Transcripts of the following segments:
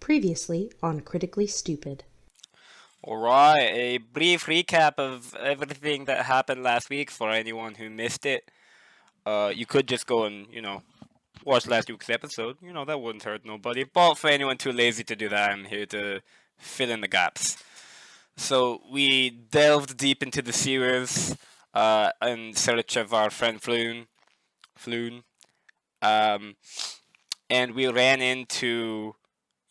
Previously on Critically Stupid. Alright, a brief recap of everything that happened last week for anyone who missed it. You could just go and, watch last week's episode. That wouldn't hurt nobody. But for anyone too lazy to do that, I'm here to fill in the gaps. So we delved deep into the series in search of our friend Floon. And we ran into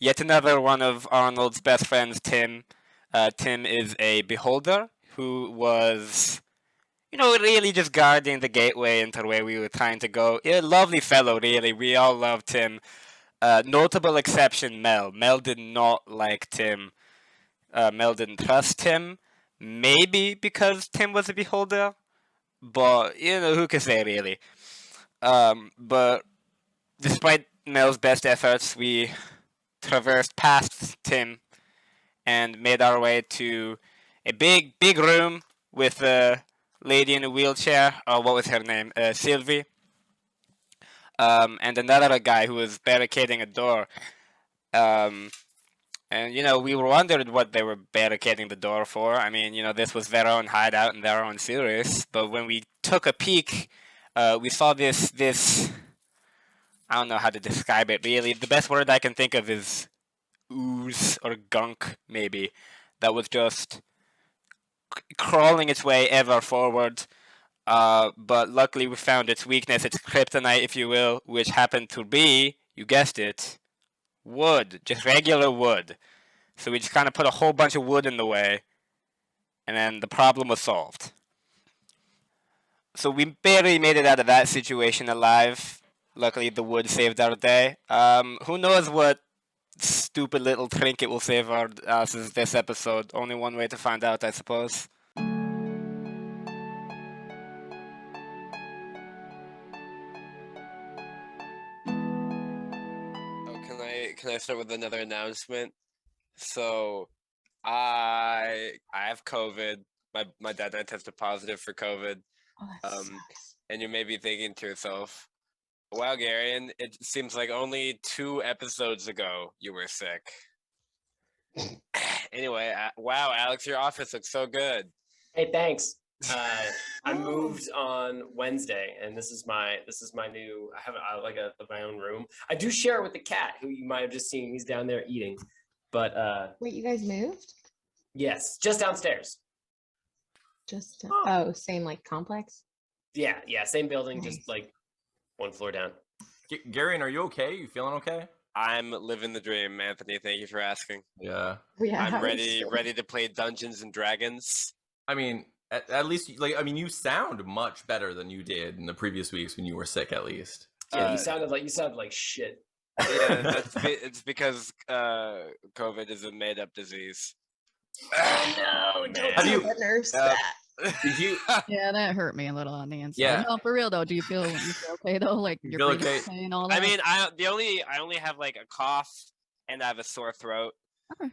yet another one of Arnold's best friends, Tim. Tim is a beholder who was, really just guarding the gateway into where we were trying to go. A lovely fellow, really. We all loved Tim. Notable exception, Mel. Mel did not like Tim. Mel didn't trust Tim. Maybe because Tim was a beholder. But, who can say, really? But despite Mel's best efforts, we traversed past Tim and made our way to a big room with a lady in a wheelchair. What was her name? Sylvie. And another guy who was barricading a door. And, we were wondering what they were barricading the door for. I mean, this was their own hideout and their own series. But when we took a peek, we saw this... I don't know how to describe it, really. The best word I can think of is ooze or gunk, maybe. That was just crawling its way ever forward. But luckily we found its weakness, its kryptonite, if you will, which happened to be, you guessed it, wood. Just regular wood. So we just kind of put a whole bunch of wood in the way, and then the problem was solved. So we barely made it out of that situation alive. Luckily, the wood saved our day. Who knows what stupid little trinket will save our asses this episode? Only one way to find out, I suppose. Can I start with another announcement? So, I have COVID. My dad and I tested positive for COVID. Oh, that sucks. And you may be thinking to yourself, wow, Garion, it seems like only 2 episodes ago you were sick. Anyway, wow, Alex, your office looks so good. Hey, thanks. I moved on Wednesday, and this is my new. I have my own room. I do share it with the cat, who you might have just seen. He's down there eating. But Wait, you guys moved? yes, just downstairs. Same like complex? Yeah, same building, Nice. just like 1 floor down. Garion, are you okay? You feeling okay? I'm living the dream, Anthony. Thank you for asking. Yeah. Yeah. I'm ready to play Dungeons and Dragons. I mean, at least, you sound much better than you did in the previous weeks when you were sick, at least. Yeah, you sounded like shit. Yeah, it's because COVID is a made-up disease. Oh no! Have you- nerves Did you? Yeah, that hurt me a little on the inside. Yeah. No, for real though. Do you feel okay though? Like You you're feel breathing okay? okay and all that? I mean, I only have like a cough and I have a sore throat. Okay.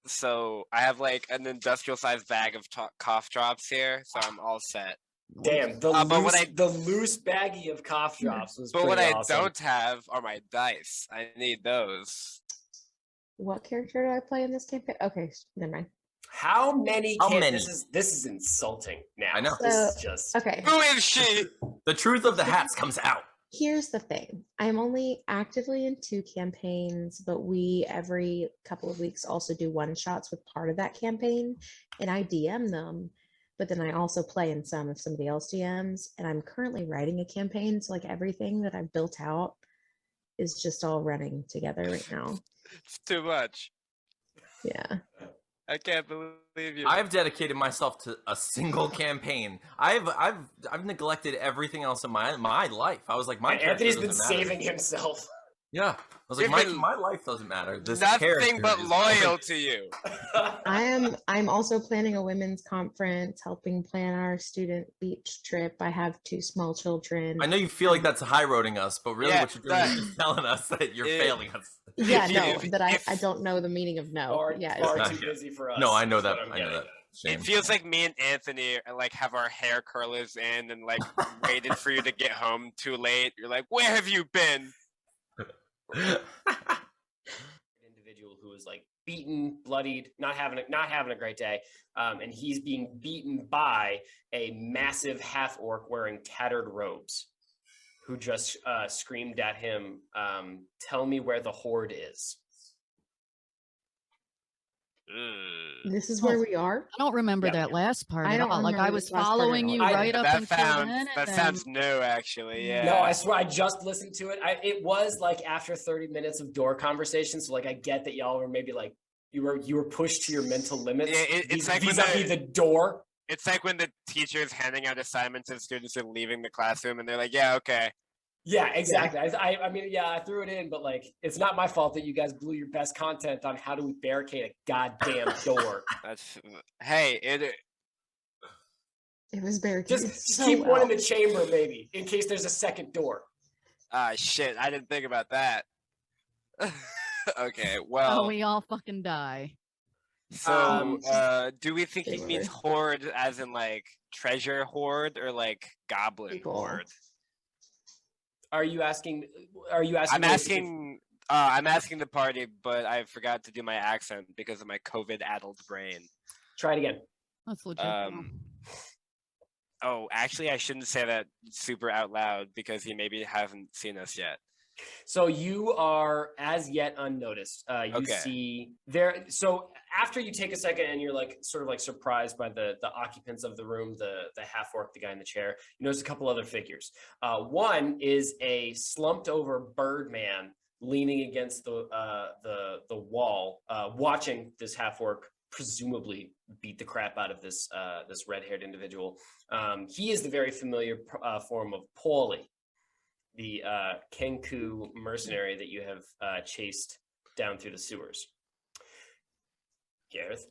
So I have like an industrial-sized bag of cough drops here, so I'm all set. Damn, the loose baggie of cough drops was. But what pretty I awesome. don't have are my dice. I need those. What character do I play in this campaign? Okay, never mind. How many? How many? This is insulting. Now I know. This is So- just. Okay, Who is she? The truth of the hats comes out. here's the thing. I'm only actively in 2 campaigns, but we every couple of weeks also do one-shots with part of that campaign, and I DM them, but then I also play in some if somebody else DMs, and I'm currently writing a campaign, so like everything that I've built out is just all running together right now. It's too much. Yeah. I can't believe you. I've dedicated myself to a single campaign. I've neglected everything else in my life. I was like, my character Anthony's been doesn't matter. saving himself. Yeah, I was like, You've been- my life doesn't matter. This Nothing character but is loyal to you. I'm also planning a women's conference, helping plan our student beach trip. I have 2 small children. I know you feel like that's high roading us, but really Yeah, what you're doing is just telling us that you're failing us. Yeah, no, If- that if- I don't know the meaning of no. Far, Yeah, far not too good. busy for us. No, I know is that. what I'm I know getting. that. Shame. It feels like me and Anthony like have our hair curlers in and like waited for you to get home too late. You're like, where have you been? beaten, bloodied, not having a great day, and he's being beaten by a massive half-orc wearing tattered robes, who just screamed at him, "Tell me where the horde is." This is where we are. I don't remember Yep. that last part I at don't all. Like I remember was this last part at following all you either. right up That until then. that sounds new, actually. Yeah. No, I swear I just listened to it. It was like after 30 minutes of door conversation. So like I get that y'all were maybe like you were pushed to your mental limits. Yeah, it's like when vis-a-vis the door. It's like when the teacher's handing out assignments and students are leaving the classroom, and they're like, "Yeah, okay." Yeah, exactly. I mean, yeah, I threw it in, but like, it's not my fault that you guys blew your best content on how do we barricade a goddamn door. That's hey, It was barricaded. Just so keep one in well. the chamber, maybe, in case there's a second door. shit, I didn't think about that. Okay, Oh, well, we all fucking die. so do we think he They means were. horde as in like treasure horde or like goblin People. horde? Are you asking? I'm asking the party, but I forgot to do my accent because of my COVID-addled brain. Try it again. That's legit. Oh, actually, I shouldn't say that super out loud because he maybe hasn't seen us yet. So you are as yet unnoticed. You Okay. see there. So after you take a second and you're like sort of like surprised by the occupants of the room, the half-orc, the guy in the chair, you notice a couple other figures. One is a slumped over bird man leaning against the wall, watching this half-orc presumably beat the crap out of this this red-haired individual. He is the very familiar form of Paulie, the Kenku mercenary that you have chased down through the sewers. Gareth?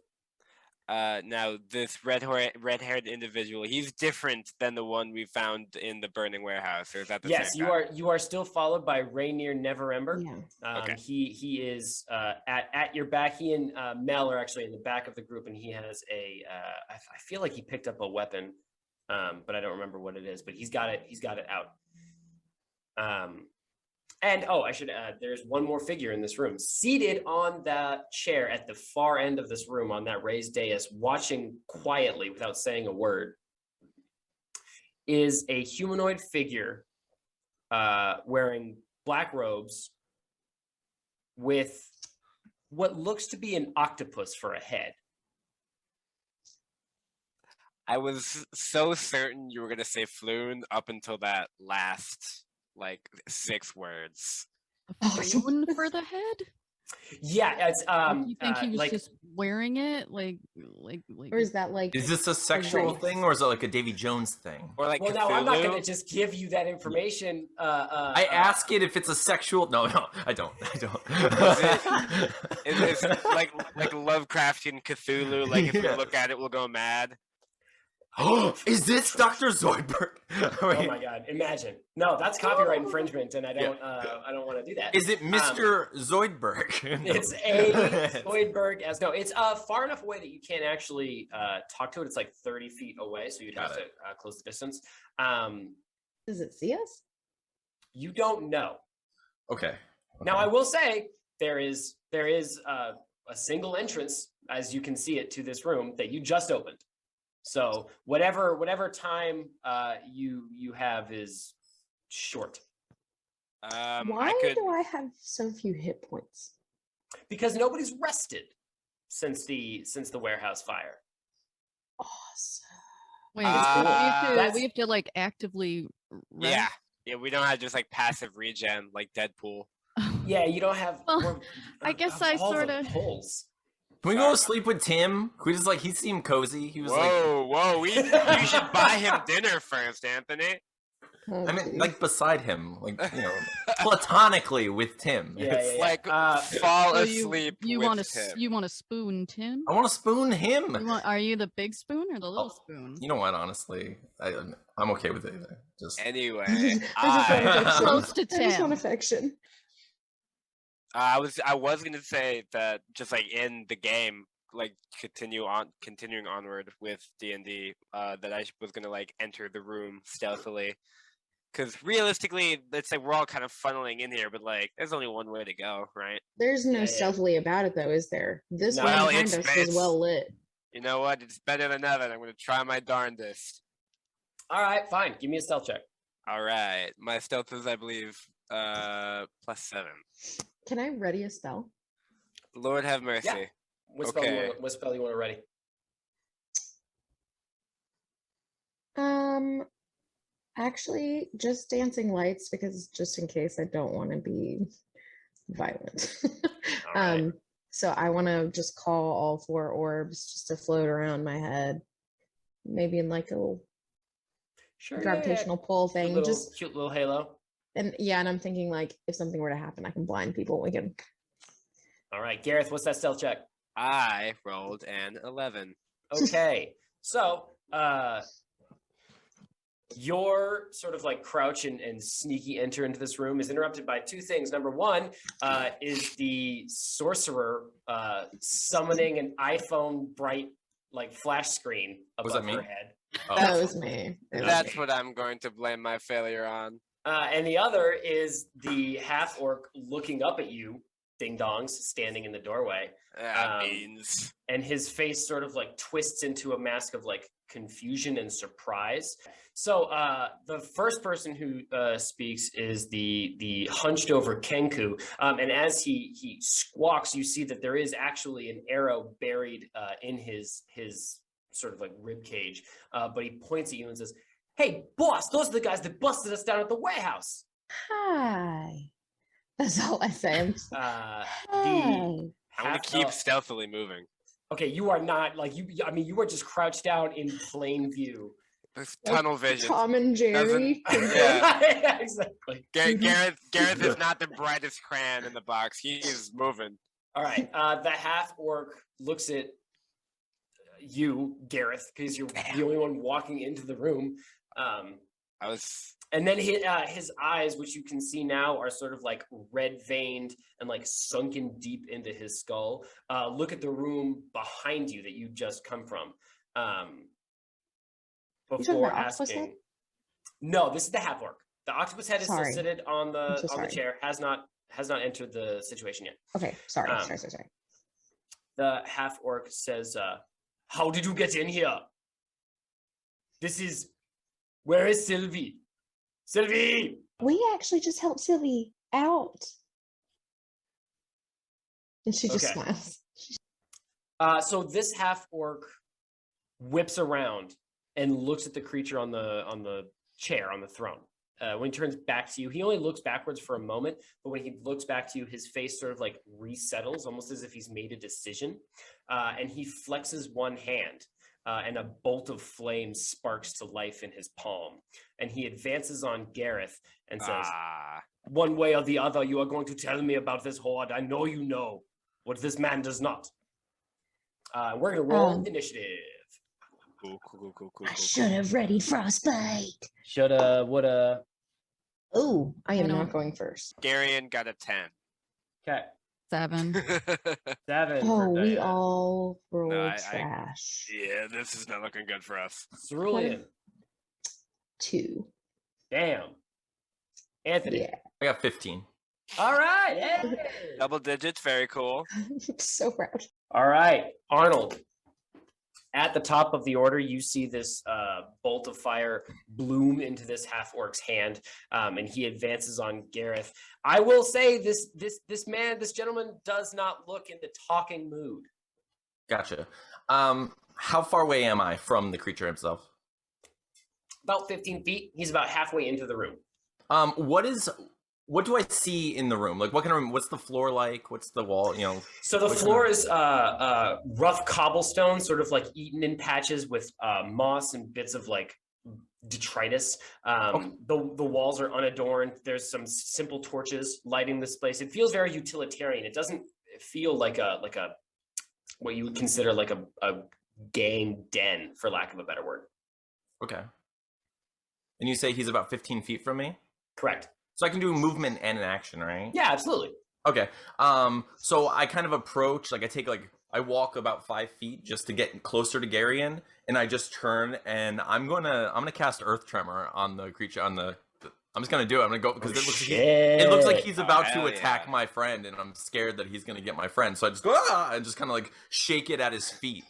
Now, this red-haired individual, he's different than the one we found in the burning warehouse, or is that the Yes, same guy? you are still followed by Ranear Neverember. Yeah. Okay. He is at your back. He and Mel are actually in the back of the group, and he has I feel like he picked up a weapon, but I don't remember what it is. But he's got it out. And I should add, there's one more figure in this room, seated on that chair at the far end of this room on that raised dais, watching quietly without saying a word, is a humanoid figure wearing black robes with what looks to be an octopus for a head. I was so certain you were gonna say Floon up until that last like 6 words. A balloon for the head? Yeah, it's You think he was like just wearing it? Like Or is that like? Is this a sexual race. thing or is it like a Davy Jones thing? Or like well, now I'm not Cthulhu? going to just give you that information. I ask it if it's a sexual. No, I don't. Is it like Lovecraftian Cthulhu? Like if we Yeah. look at it, we'll go mad. Is this Dr. Zoidberg? Oh my God! Imagine. No, that's copyright infringement, and I don't want to do that. Is it Mr. Zoidberg? It's a Zoidberg as no. It's far enough away that you can't actually talk to it. It's like 30 feet away, so you'd have to close the distance. Does it see us? You don't know. Okay. Now I will say there is a single entrance, as you can see it, to this room that you just opened. So whatever time you have is short. Why do I have so few hit points? Because nobody's rested since the warehouse fire. Awesome. Wait, That's- we have to like actively rest? Yeah, we don't have just like passive regen like Deadpool. Yeah, you don't have. Well, I guess I all the sorta- pulls. Can we go to sleep with Tim? Can we just he seemed cozy. He was Whoa, you should buy him dinner first, Anthony. Oh, I mean, geez. like beside him, platonically with Tim. Yeah, It's- yeah. Like fall So asleep you with want him. to spoon Tim? I want to spoon him. Are you the big spoon or the little Oh, spoon? You know what? Honestly, I'm okay with it either. Just Anyway, I just want affection. Close to I just want 10. affection. I was gonna say that just like in the game, like continuing onward with D&D, that I was gonna like enter the room stealthily Because realistically, let's say we're all kind of funneling in here, but like, there's only one way to go, right? There's no Yeah. stealthily about it though, is there? This No. one Well, behind it's- us was it's- well lit. You know what? It's better than nothing. I'm gonna try my darndest. All right, fine. Give me a stealth check. All right, my stealth is, I believe, +7. Can I ready a spell? Lord have mercy. Yeah. What spell you want to ready? Actually, just dancing lights because just in case I don't want to be violent. All right. So I want to just call all 4 orbs just to float around my head, maybe in like a little Sure. gravitational pull Cute thing. little, Just cute little halo. and I'm thinking like if something were to happen, I can blind people. We can. All right, Gareth, what's that stealth check? I rolled an 11. Okay, so your sort of like crouch and sneaky enter into this room is interrupted by 2 things. Number one is the sorcerer summoning an iPhone bright like flash screen Was that above me? her head. Oh. That was me. It was That's me. what I'm going to blame my failure on. And the other is the half orc looking up at you, ding dongs, standing in the doorway. That means. And his face sort of like twists into a mask of like confusion and surprise. So the first person who speaks is the hunched over Kenku, and as he squawks, you see that there is actually an arrow buried in his sort of like rib cage. But he points at you and says, "Hey, boss, those are the guys that busted us down at the warehouse." Hi. That's all I say. The I'm gonna half- keep stealthily moving. Okay, you are not like you. I mean, you are just crouched down in plain view. This tunnel vision. Tom and Jerry. Yeah. Yeah, exactly. Gareth is not the brightest crayon in the box. He is moving. All right. The half orc looks at you, Gareth, because you're the only one walking into the room. I was. And then his eyes, which you can see now, are sort of like red veined and like sunken deep into his skull. Look at the room behind you that you just come from. Before the octopus head? asking. No, this is the half orc. The octopus head is Sorry. still seated on I'm so the sorry. chair. Has not entered the situation yet. Okay, sorry. Um, sorry. The half orc says, "How did you get in here? Where is Sylvie? Sylvie!" We actually just helped Sylvie out. And she just Okay. smiles. So this half orc whips around and looks at the creature on the chair on the throne. When he turns back to you, he only looks backwards for a moment, but when he looks back to you, his face sort of like resettles, almost as if he's made a decision. And he flexes one hand, and a bolt of flame sparks to life in his palm. And he advances on Gareth and says, "One way or the other, you are going to tell me about this horde. I know you know what this man does not." We're going to roll initiative. Cool. I should have readied frostbite. Shoulda, woulda. Oh, I am I not don't- going first. Garion got a 10. Okay. 7. 7. Oh, for we Diana. all rolled I- trash. Yeah, this is not looking good for us. Cerulean. 2. Damn. Anthony. Yeah. I got 15. All right. Hey. Double digits, very cool. I'm so proud. All right. Arnold. At the top of the order, you see this bolt of fire bloom into this half orc's hand, and he advances on Gareth. I will say this gentleman does not look in the talking mood. Gotcha. How far away am I from the creature himself? About 15 feet. He's about halfway into the room. What do I see in the room? Like, what kind of? What's the floor like? What's the wall? So the Which floor one? is rough cobblestone, sort of like eaten in patches with moss and bits of like detritus. Okay. The walls are unadorned. There's some simple torches lighting this place. It feels very utilitarian. It doesn't feel like a what you would consider like a gang den, for lack of a better word. Okay. And you say he's about 15 feet from me, Correct. so I can do a movement and an action, right? Yeah, absolutely. Okay. So I kind of approach, like I walk about 5 feet just to get closer to Garion, and I just turn and I'm gonna cast Earth Tremor on the creature, on the I'm just gonna do it. I'm gonna go because Oh, it looks like he's Oh, about to hell attack yeah. my friend, and I'm scared that he's gonna get my friend. So I just go and just kind of like shake it at his feet.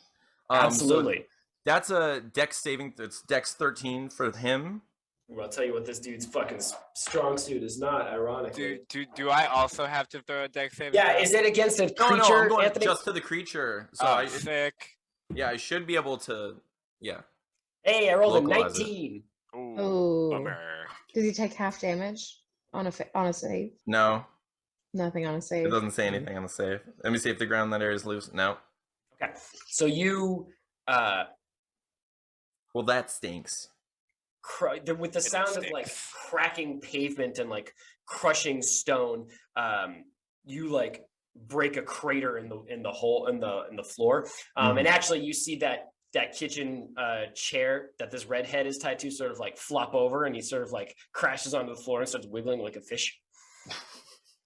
So Absolutely. that's a Dex saving. It's Dex 13 for him. Well, I'll tell you what, this dude's fucking strong suit is not, ironically. Do I also have to throw a dex save? Yeah, is it against a creature, No, I'm going Anthony? just to the creature. So Oh, sick. I should be able to. Yeah. Hey, I rolled a Localize it. 19. Ooh, Oh, bummer. does he take half damage on a save? No, Nothing on a save. it doesn't say anything on the save. Let me see if the ground that area is loose. No. Okay, so you, Well, that stinks. with the sound of like cracking pavement and like crushing stone, you like break a crater in the hole in the floor, and actually you see that kitchen chair that this redhead is tied to sort of like flop over, and he sort of like crashes onto the floor and starts wiggling like a fish.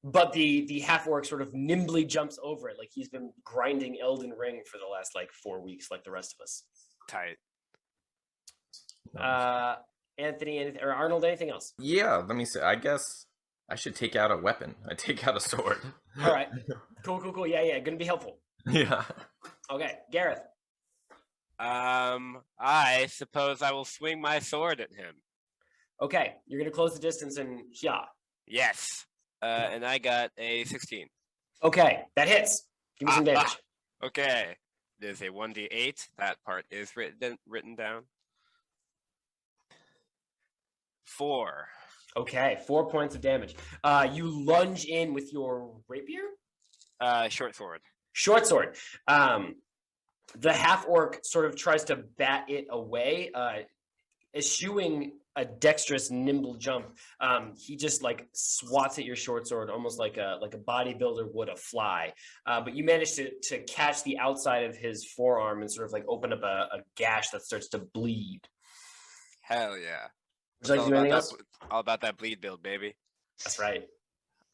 But the half-orc sort of nimbly jumps over it, like he's been grinding Elden Ring for the last like 4 weeks, like the rest of us. Tight. Anthony, or Arnold, anything else? Yeah, let me see. I guess I should take out a weapon. I take out a sword. All right. Cool. Yeah. Gonna be helpful. Yeah. Okay, Gareth. I suppose I will swing my sword at him. Okay, you're gonna close the distance and yeah. Yes. And I got a 16. Okay, that hits. Give me some damage. Okay. There's a 1d8. That part is written down. 4. Okay, 4 points of damage. You lunge in with your rapier? Short sword. Short sword. The half-orc sort of tries to bat it away, eschewing a dexterous, nimble jump. He just like swats at your short sword, almost like a bodybuilder would a fly. But you manage to catch the outside of his forearm and sort of like open up a gash that starts to bleed. Hell yeah. Would you like to do anything else? All about that bleed build, baby. That's right.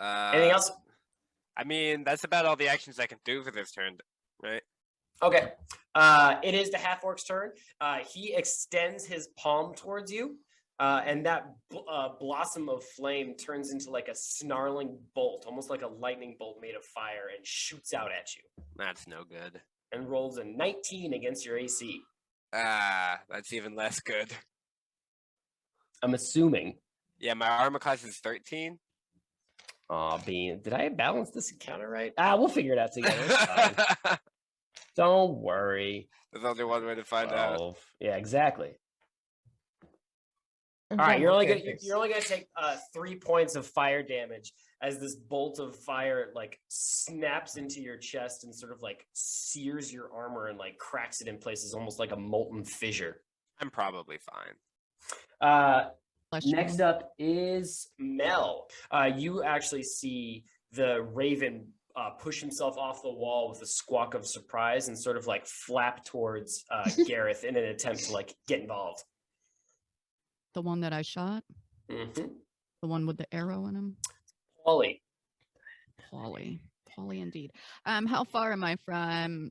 Anything else? I mean, that's about all the actions I can do for this turn, right? Okay. It is the half-orc's turn. He extends his palm towards you, and that blossom of flame turns into like a snarling bolt, almost like a lightning bolt made of fire, and shoots out at you. That's no good. And rolls a 19 against your AC. That's even less good. I'm assuming. Yeah, my armor class is 13. Oh, Bean, did I balance this encounter right? We'll figure it out together. It's fine. Don't worry. There's only one way to find out. 12. Yeah, exactly. I'm All right, done you're with only characters. gonna take 3 points of fire damage as this bolt of fire like snaps into your chest and sort of like sears your armor and like cracks it in places, almost like a molten fissure. I'm probably fine. Bless you. Next up is Mel. You actually see the raven push himself off the wall with a squawk of surprise and sort of like flap towards Gareth in an attempt to like get involved. The one that I shot? Mm-hmm. The one with the arrow in him? Paulie. Paulie. Paulie indeed. How far am I from?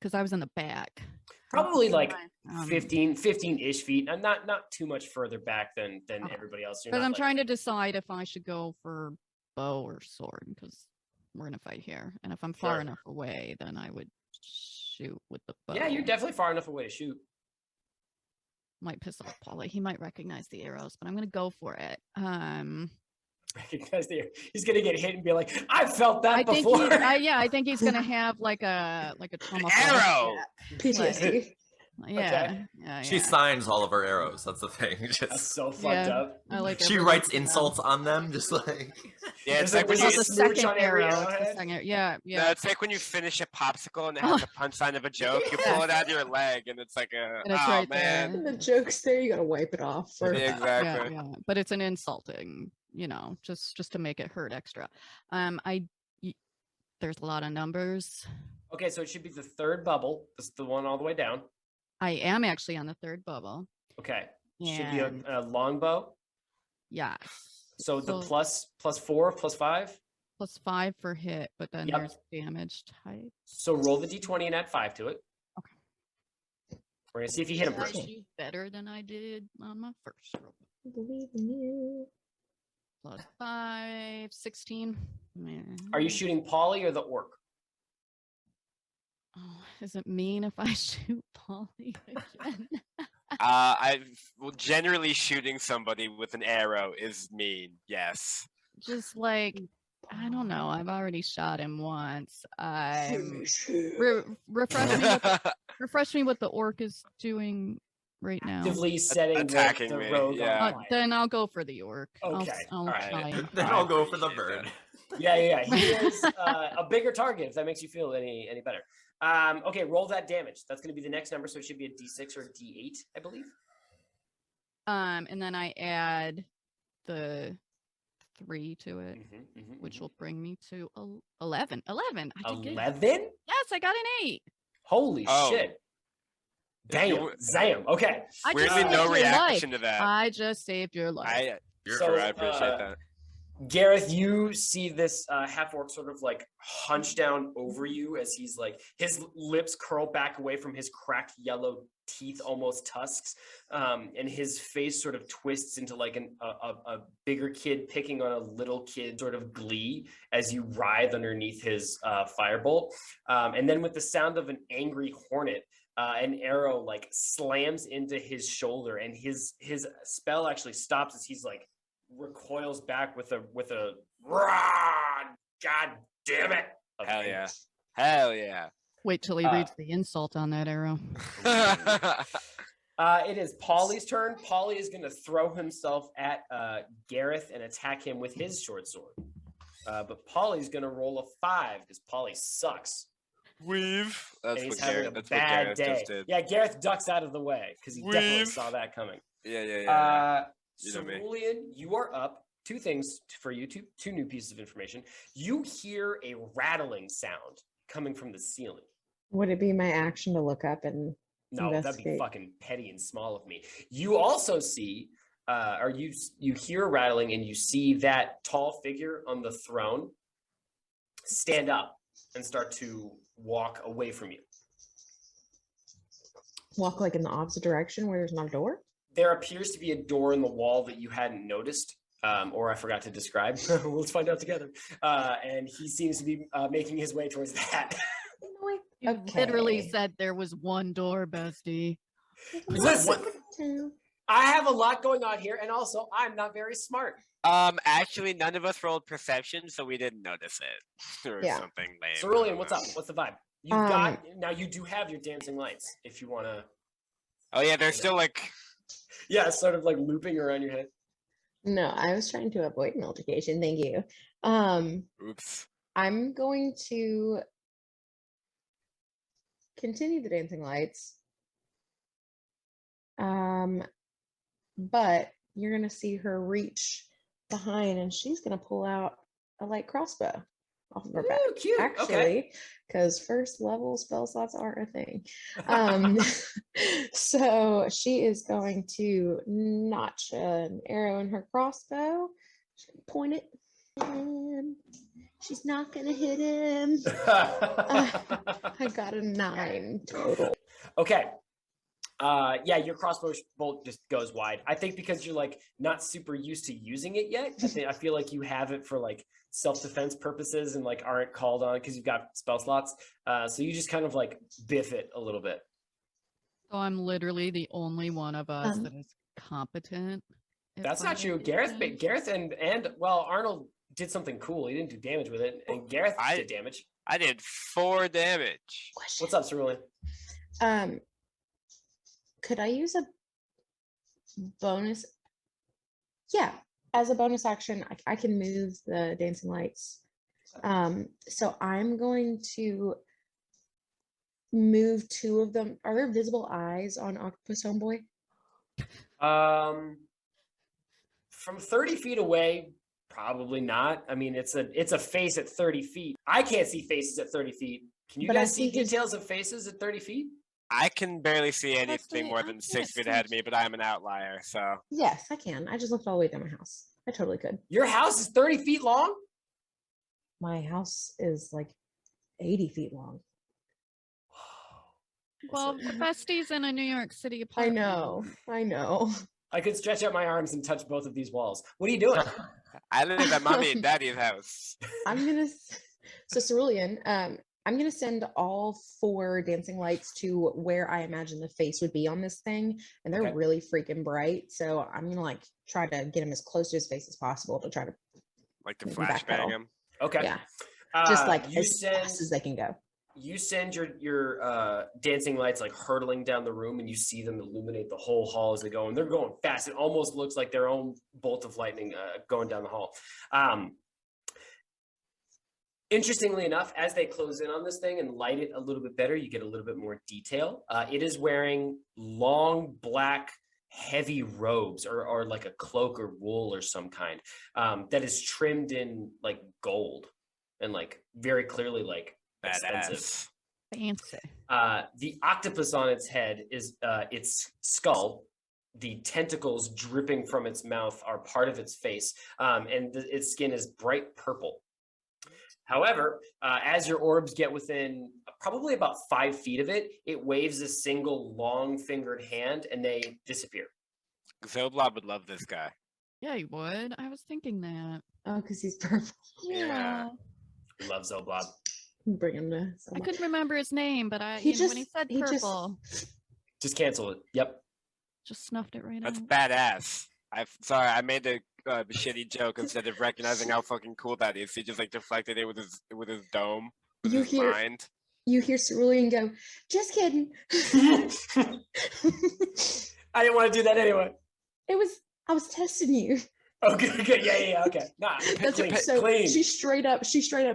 Because I was in the back. Probably like Um, 15-ish feet. Not too much further back than Okay. everybody else. You're Because not, I'm like- trying to decide if I should go for bow or sword, because we're gonna fight here. And if I'm far Sure. enough away, then I would shoot with the bow. Yeah, you're definitely far enough away to shoot. Might piss off Paulie. He might recognize the arrows, but I'm gonna go for it. Because he's gonna get hit and be like, "I felt that I think before." I think he's gonna have like a trauma Arrow! PTSD. Yeah, yeah, She yeah. signs all of her arrows. That's the thing. That's Just so fucked Yeah. up. I like she everybody writes to know. insults on them, just like. Yeah, it's There's like when a- you. there's It's a the smooch second on every arrow. It's the arrowhead? second, yeah, No, yeah. it's like when you finish a popsicle and it has a punchline of a joke. You pull it out of your leg and it's like a. And it's Oh right man. And the joke's there, you gotta wipe it off. Yeah, Or Yeah, exactly. yeah. But it's an insulting, just to make it hurt extra. There's a lot of numbers. Okay, so it should be the third bubble. This is the one all the way down. I am actually on the third bubble. Okay, should be And a longbow. yeah, So the So- +4, +5. +5 for hit, but then Yep. there's damage type. So roll the d20 and add 5 to it. Okay. We're gonna see if you hit him Did I first. shoot better than I did on my first roll. I believe in you. plus 5, 16. Are you shooting Paulie or the orc? Oh, is it mean if I shoot Paulie again? Generally shooting somebody with an arrow is mean. Yes. Just like, I don't know. I've already shot him once. Refresh me what the orc is doing right now. Actively setting attacking the me, rogue yeah. on fire. Then I'll go for the orc. Okay, I'll alright. try him. Then I I'll go for the appreciate bird. Yeah. He is a bigger target if that makes you feel any better. Okay, roll that damage. That's going to be the next number, so it should be a D6 or a D8, I believe. And then I add the 3 to it, which will bring me to 11. 11. I did good. 11? Yes, I got an 8. Holy Oh. shit. Damn. Zam. Okay. I Weirdly, just no saved your life. reaction to that. I just saved your life. You're So, correct. I appreciate that. Gareth, you see this half-orc sort of like hunch down over you as he's like, his lips curl back away from his cracked yellow teeth, almost tusks, and his face sort of twists into like a bigger kid picking on a little kid sort of glee as you writhe underneath his firebolt. And then with the sound of an angry hornet, an arrow like slams into his shoulder, and his spell actually stops as he's like recoils back with a rah, god damn it. Hell yeah. Hell yeah. Wait till he reads the insult on that arrow. It is Paulie's turn. Paulie is going to throw himself at Gareth and attack him with his short sword. But Paulie's going to roll a 5 because Paulie sucks. Weave. And That's he's what having Gareth, a that's what bad Gareth day. just did. Yeah, Gareth ducks out of the way because he definitely Weave. saw that coming. Yeah. You know me. Cerulean, you are up. 2 things for you, two new pieces of information. You hear a rattling sound coming from the ceiling. Would it be my action to look up and No, that'd be investigate? fucking petty and small of me. You also see, or you hear a rattling, and you see that tall figure on the throne stand up and start to walk away from you. Walk like in the opposite direction where there's not a door? There appears to be a door in the wall that you hadn't noticed, or I forgot to describe. Let's find out together. And he seems to be making his way towards that. You literally said there was one door, bestie. Listen, I have a lot going on here, and also I'm not very smart. Actually, none of us rolled perception, so we didn't notice it. Or Yeah. something lame. Cerulean, what's up? What's the vibe? You've got now. You do have your dancing lights if you want to. Oh yeah, they're still like. Yeah, sort of like looping around your head. No, I was trying to avoid an altercation. Thank you. Oops. I'm going to continue the dancing lights. But you're gonna see her reach behind, and she's gonna pull out a light crossbow off of her back. Ooh, cute. Okay. Actually, because first level spell slots aren't a thing. So she is going to notch an arrow in her crossbow. She's gonna point it, and she's not gonna hit him. I got a 9 total. Okay. Yeah, your crossbow bolt just goes wide. I think because you're like not super used to using it yet. I feel like you have it for like self-defense purposes and like aren't called on because you've got spell slots. So you just kind of like biff it a little bit. So I'm literally the only one of us that is competent. at That's not true. fighting Gareth, things. Gareth, and well, Arnold did something cool. He didn't do damage with it, and Gareth did damage. I did 4 damage. What's up, Cerulean? Could I use a bonus? Yeah, as a bonus action, I can move the dancing lights. So I'm going to move 2 of them. Are there visible eyes on Octopus Homeboy? From 30 feet away, probably not. I mean, it's a face at 30 feet. I can't see faces at 30 feet. Can you But I guys see see his- details of faces at 30 feet? I can barely see anything the- more I than can't 6 feet see ahead of me, but I'm an outlier, so. Yes, I can. I just looked all the way down my house. I totally could. Your house is 30 feet long? My house is like 80 feet long. Well, the bestie's in a New York City I apartment. know. I could stretch out my arms and touch both of these walls. What are you doing? I live at mommy and daddy's house. I'm gonna so Cerulean, I'm gonna send all 4 dancing lights to where I imagine the face would be on this thing, and they're Okay. really freaking bright. So I'm gonna like try to get him as close to his face as possible to try to Like to Maybe backpedal. flashbang him. Okay. yeah, just like you as send fast as they can go. you send your dancing lights like hurtling down the room, and you see them illuminate the whole hall as they go, and they're going fast. It almost looks like their own bolt of lightning going down the hall. Interestingly enough, as they close in on this thing and light it a little bit better, you get a little bit more detail. It is wearing long black heavy robes or like a cloak or wool or some kind that is trimmed in like gold and like very clearly like expensive. Badass. Fancy. The octopus on its head is its skull. The tentacles dripping from its mouth are part of its face, and its skin is bright purple. However, as your orbs get within probably about 5 feet of it, it waves a single long-fingered hand, and they disappear. Zoblob would love this guy. Yeah, you would. I was thinking that. Oh, because he's purple. Yeah. We love Zoblob. Bring him to. I someone. couldn't remember his name, but He when he just- said he just- purple, Just cancel it. Yep. just snuffed it right That's out. badass. Sorry, I made the shitty joke instead of recognizing how fucking cool that is. He just like deflected it with his dome, with You his hear- mind. You hear Cerulean go, just kidding. I didn't want to do that anyway. I was testing you. Okay, good. Yeah, okay. Nah, That's clean, so clean. she straight up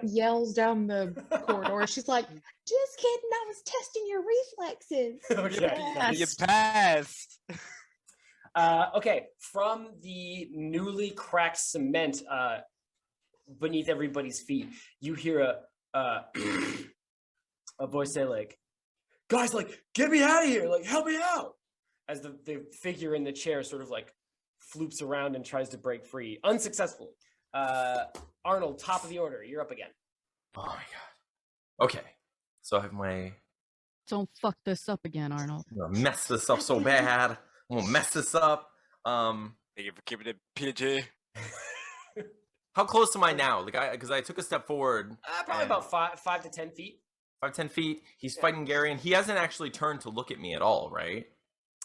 yells down the corridor. She's like, just kidding, I was testing your reflexes. Okay. You passed. Okay, from the newly cracked cement beneath everybody's feet, you hear a voice say like, guys, like, get me out of here, like, help me out. As the figure in the chair sort of like floops around and tries to break free, unsuccessfully. Arnold, top of the order, you're up again. Oh my god. Okay. So I have my Don't fuck this up again, Arnold. I'm gonna mess this up so bad. I'm gonna mess this up. Thank you for keeping it PG. How close am I now? Like because I took a step forward. Probably and about 5 to 10 feet. 5-10 feet. He's fighting Gary, and he hasn't actually turned to look at me at all, right?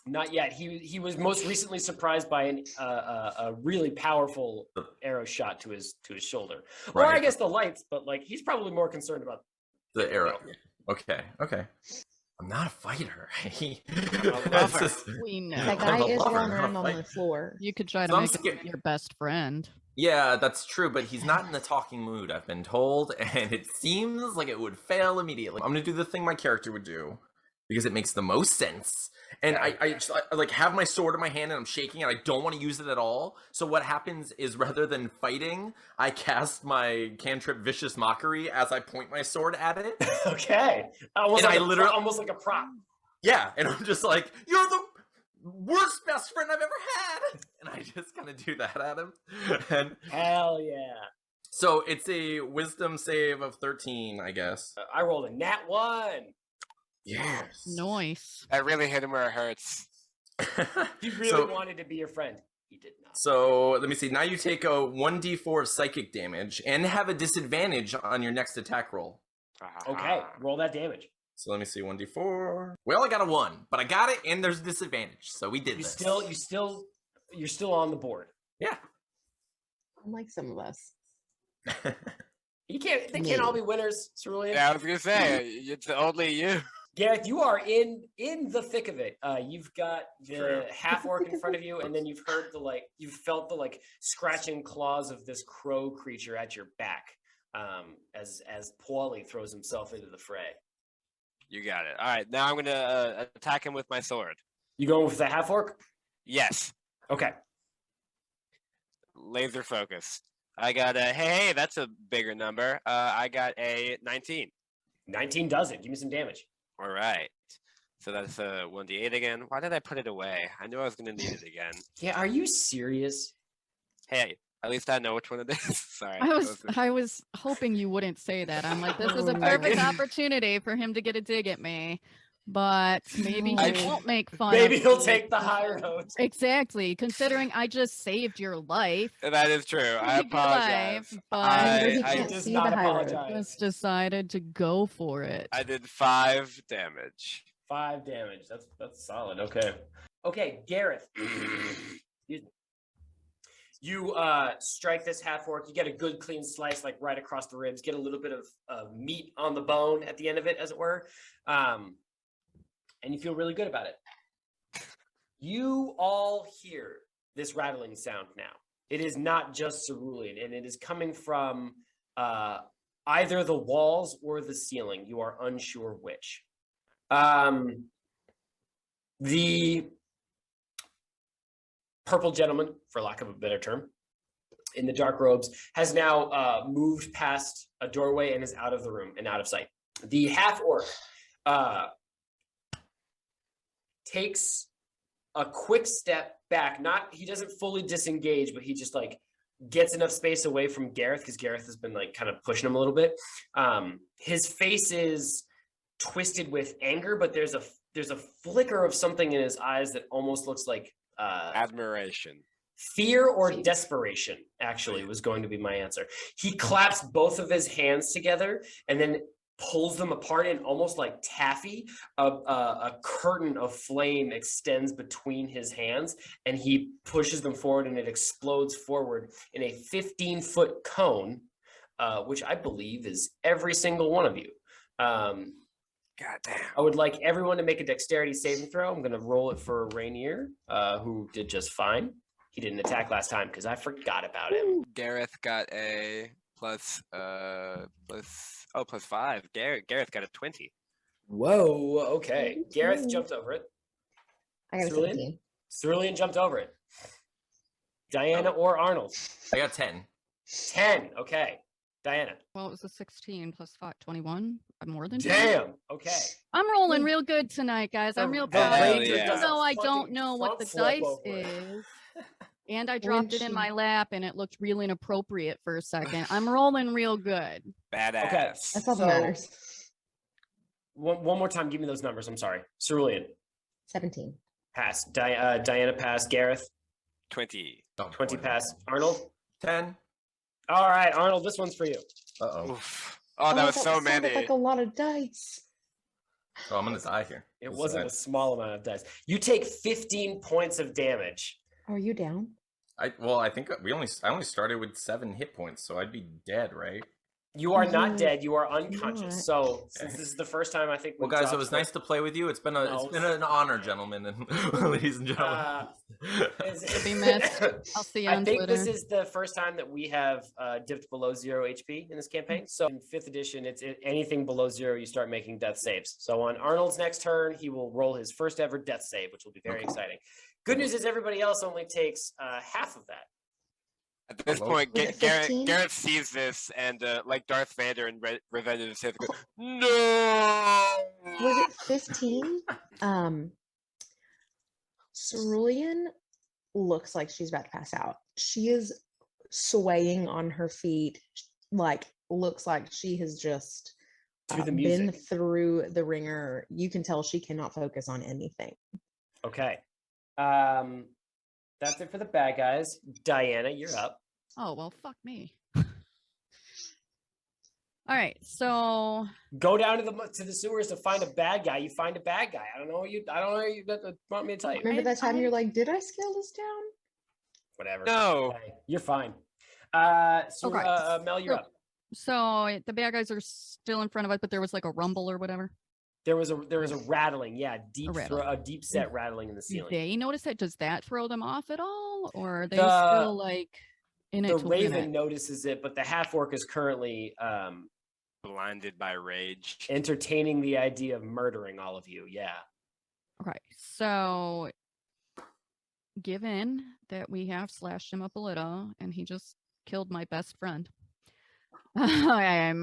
Not yet. He was most recently surprised by a really powerful arrow shot to his shoulder. Or I Right. guess the lights, but like he's probably more concerned about The arrow. Okay. I'm not a fighter. lover. We know. That I'm guy a is lover, rolling not a around on the fighter. floor. You could try to So I'm make him scared. your best friend. Yeah, that's true, but he's not in the talking mood, I've been told, and it seems like it would fail immediately. I'm gonna do the thing my character would do because it makes the most sense. And I like have my sword in my hand and I'm shaking and I don't want to use it at all. So what happens is rather than fighting, I cast my cantrip Vicious Mockery as I point my sword at it. Okay. Almost And like I literally- almost like a prop. Yeah, and I'm just like, you're the worst best friend I've ever had. And I just kind of do that at him. And Hell yeah. so it's a wisdom save of 13, I guess. I rolled a nat 1. Yes. Nice. I really hit him where it hurts. He really So- wanted to be your friend. He did not. So let me see. Now you take a 1d4 of psychic damage and have a disadvantage on your next attack roll. Okay, Ah. roll that damage. So let me see. 1d4. Well, I got a 1, but I got it, and there's a disadvantage. So we did You're this. still on the board. Yeah. Unlike some of us. They can't all be winners, Cerulean. Yeah, I was gonna say it's only you. Gareth, you are in the thick of it. You've got the half-orc in front of you, and then you've felt the scratching claws of this crow creature at your back. As Paulie throws himself into the fray. You got it. All right, now I'm gonna attack him with my sword. You going with the half-orc? Yes, Okay. laser focus. I got a hey, that's a bigger number. I got a 19. 19 does it. Give me some damage. All right. So that's a 1d8 again. Why did I put it away? I knew I was gonna need it again. Yeah, are you serious? Hey, at least I know which one it is. Sorry. I was hoping you wouldn't say that. I'm like, this is a Oh, perfect no. opportunity for him to get a dig at me. but maybe he I- won't make fun Maybe of he'll me. take the high road. Exactly, considering I just saved your life. That is true. I Saved your apologize. life, but Remember, he I can't does see not the high road. apologize. just decided to go for it. did 5 damage. 5 damage. That's solid. Okay. Okay, Gareth. Excuse me. You strike this half-orc. You get a good clean slice, like right across the ribs. Get a little bit of meat on the bone at the end of it, as it were, and you feel really good about it. You all hear this rattling sound now. It is not just cerulean, and it is coming from either the walls or the ceiling. You are unsure which. The purple gentleman, for lack of a better term, in the dark robes, has now moved past a doorway and is out of the room and out of sight. The half-orc takes a quick step back. He doesn't fully disengage, but he just like gets enough space away from Gareth, because Gareth has been like kind of pushing him a little bit. His face is twisted with anger, but there's a flicker of something in his eyes that almost looks like Admiration. fear or Jeez. desperation, actually, was going to be my answer. He claps both of his hands together and then pulls them apart, and almost like taffy, a curtain of flame extends between his hands, and he pushes them forward, and it explodes forward in a 15-foot cone, which I believe is every single one of you. Goddamn. I would like everyone to make a dexterity saving throw. I'm going to roll it for Ranear, who did just fine. He didn't attack last time because I forgot about him. Gareth got a plus 5. Gareth got a 20. Whoa, okay. Gareth Okay. jumped over it. I got a Cerulean? 17. Cerulean jumped over it. Diana or Arnold? I got 10. 10, okay. Diana? Well, it was a 16 plus 5, 21. I'm more than Damn, okay. I'm rolling real good tonight, guys. I'm real The proud. Hell Ranger yeah. does Even though a I don't fucking know what the front flip dice over it. is, and I dropped it in she- my lap, and it looked really inappropriate for a second. I'm rolling real good. Badass. Okay. That's all So- that matters. One more time, give me those numbers. I'm sorry. Cerulean, 17. pass. Diana, pass. Gareth, 20. Oh, 20, boy. pass. Arnold? 10. All right, Arnold, this one's for you. Uh-oh. Oof. Oh, that was so sounded many. like a lot of dice. Oh, I'm gonna die here. It This wasn't a side. small amount of dice. You take 15 points of damage. Are you down? I think I only started with 7 hit points, so I'd be dead, right? You are not You're dead. You are unconscious. not. So since this is the first time, I think. Well, we've guys, it dropped was the- nice to play with you. It's been an honor, gentlemen and ladies and gentlemen. Is- be missed. I'll see you I on think this Twitter. is the first time that we have dipped below 0 HP in this campaign. So in 5th edition, it's anything below 0, you start making death saves. So on Arnold's next turn, he will roll his first ever death save, which will be very exciting. Good news is everybody else only takes half of that. At this Well, point, was it 15? Gareth sees this and, like Darth Vader in Revenge of the Sith, goes, no! Was it 15? Cerulean looks like she's about to pass out. She is swaying on her feet, like looks like she has just Through the been music. through the ringer. You can tell she cannot focus on anything. Okay. That's it for the bad guys. Diana, you're up. Oh, well, fuck me. All right, so Go down to the sewers to find a bad guy. You find a bad guy. I don't know what you want me to tell you. Remember that time you're like, did I scale this down? Whatever. No. Okay, you're fine. Okay. Mel, you're So- up. so the bad guys are still in front of us, but there was like a rumble or whatever. There was a rattling, yeah, rattling. a deep set rattling in the Do ceiling. they notice it? Does that throw them off at all, or are they The- still like in it The to win Raven it? notices it, but the half orc is currently Blinded by rage. entertaining the idea of murdering all of you. Yeah. Okay, so given that we have slashed him up a little, and he just killed my best friend, my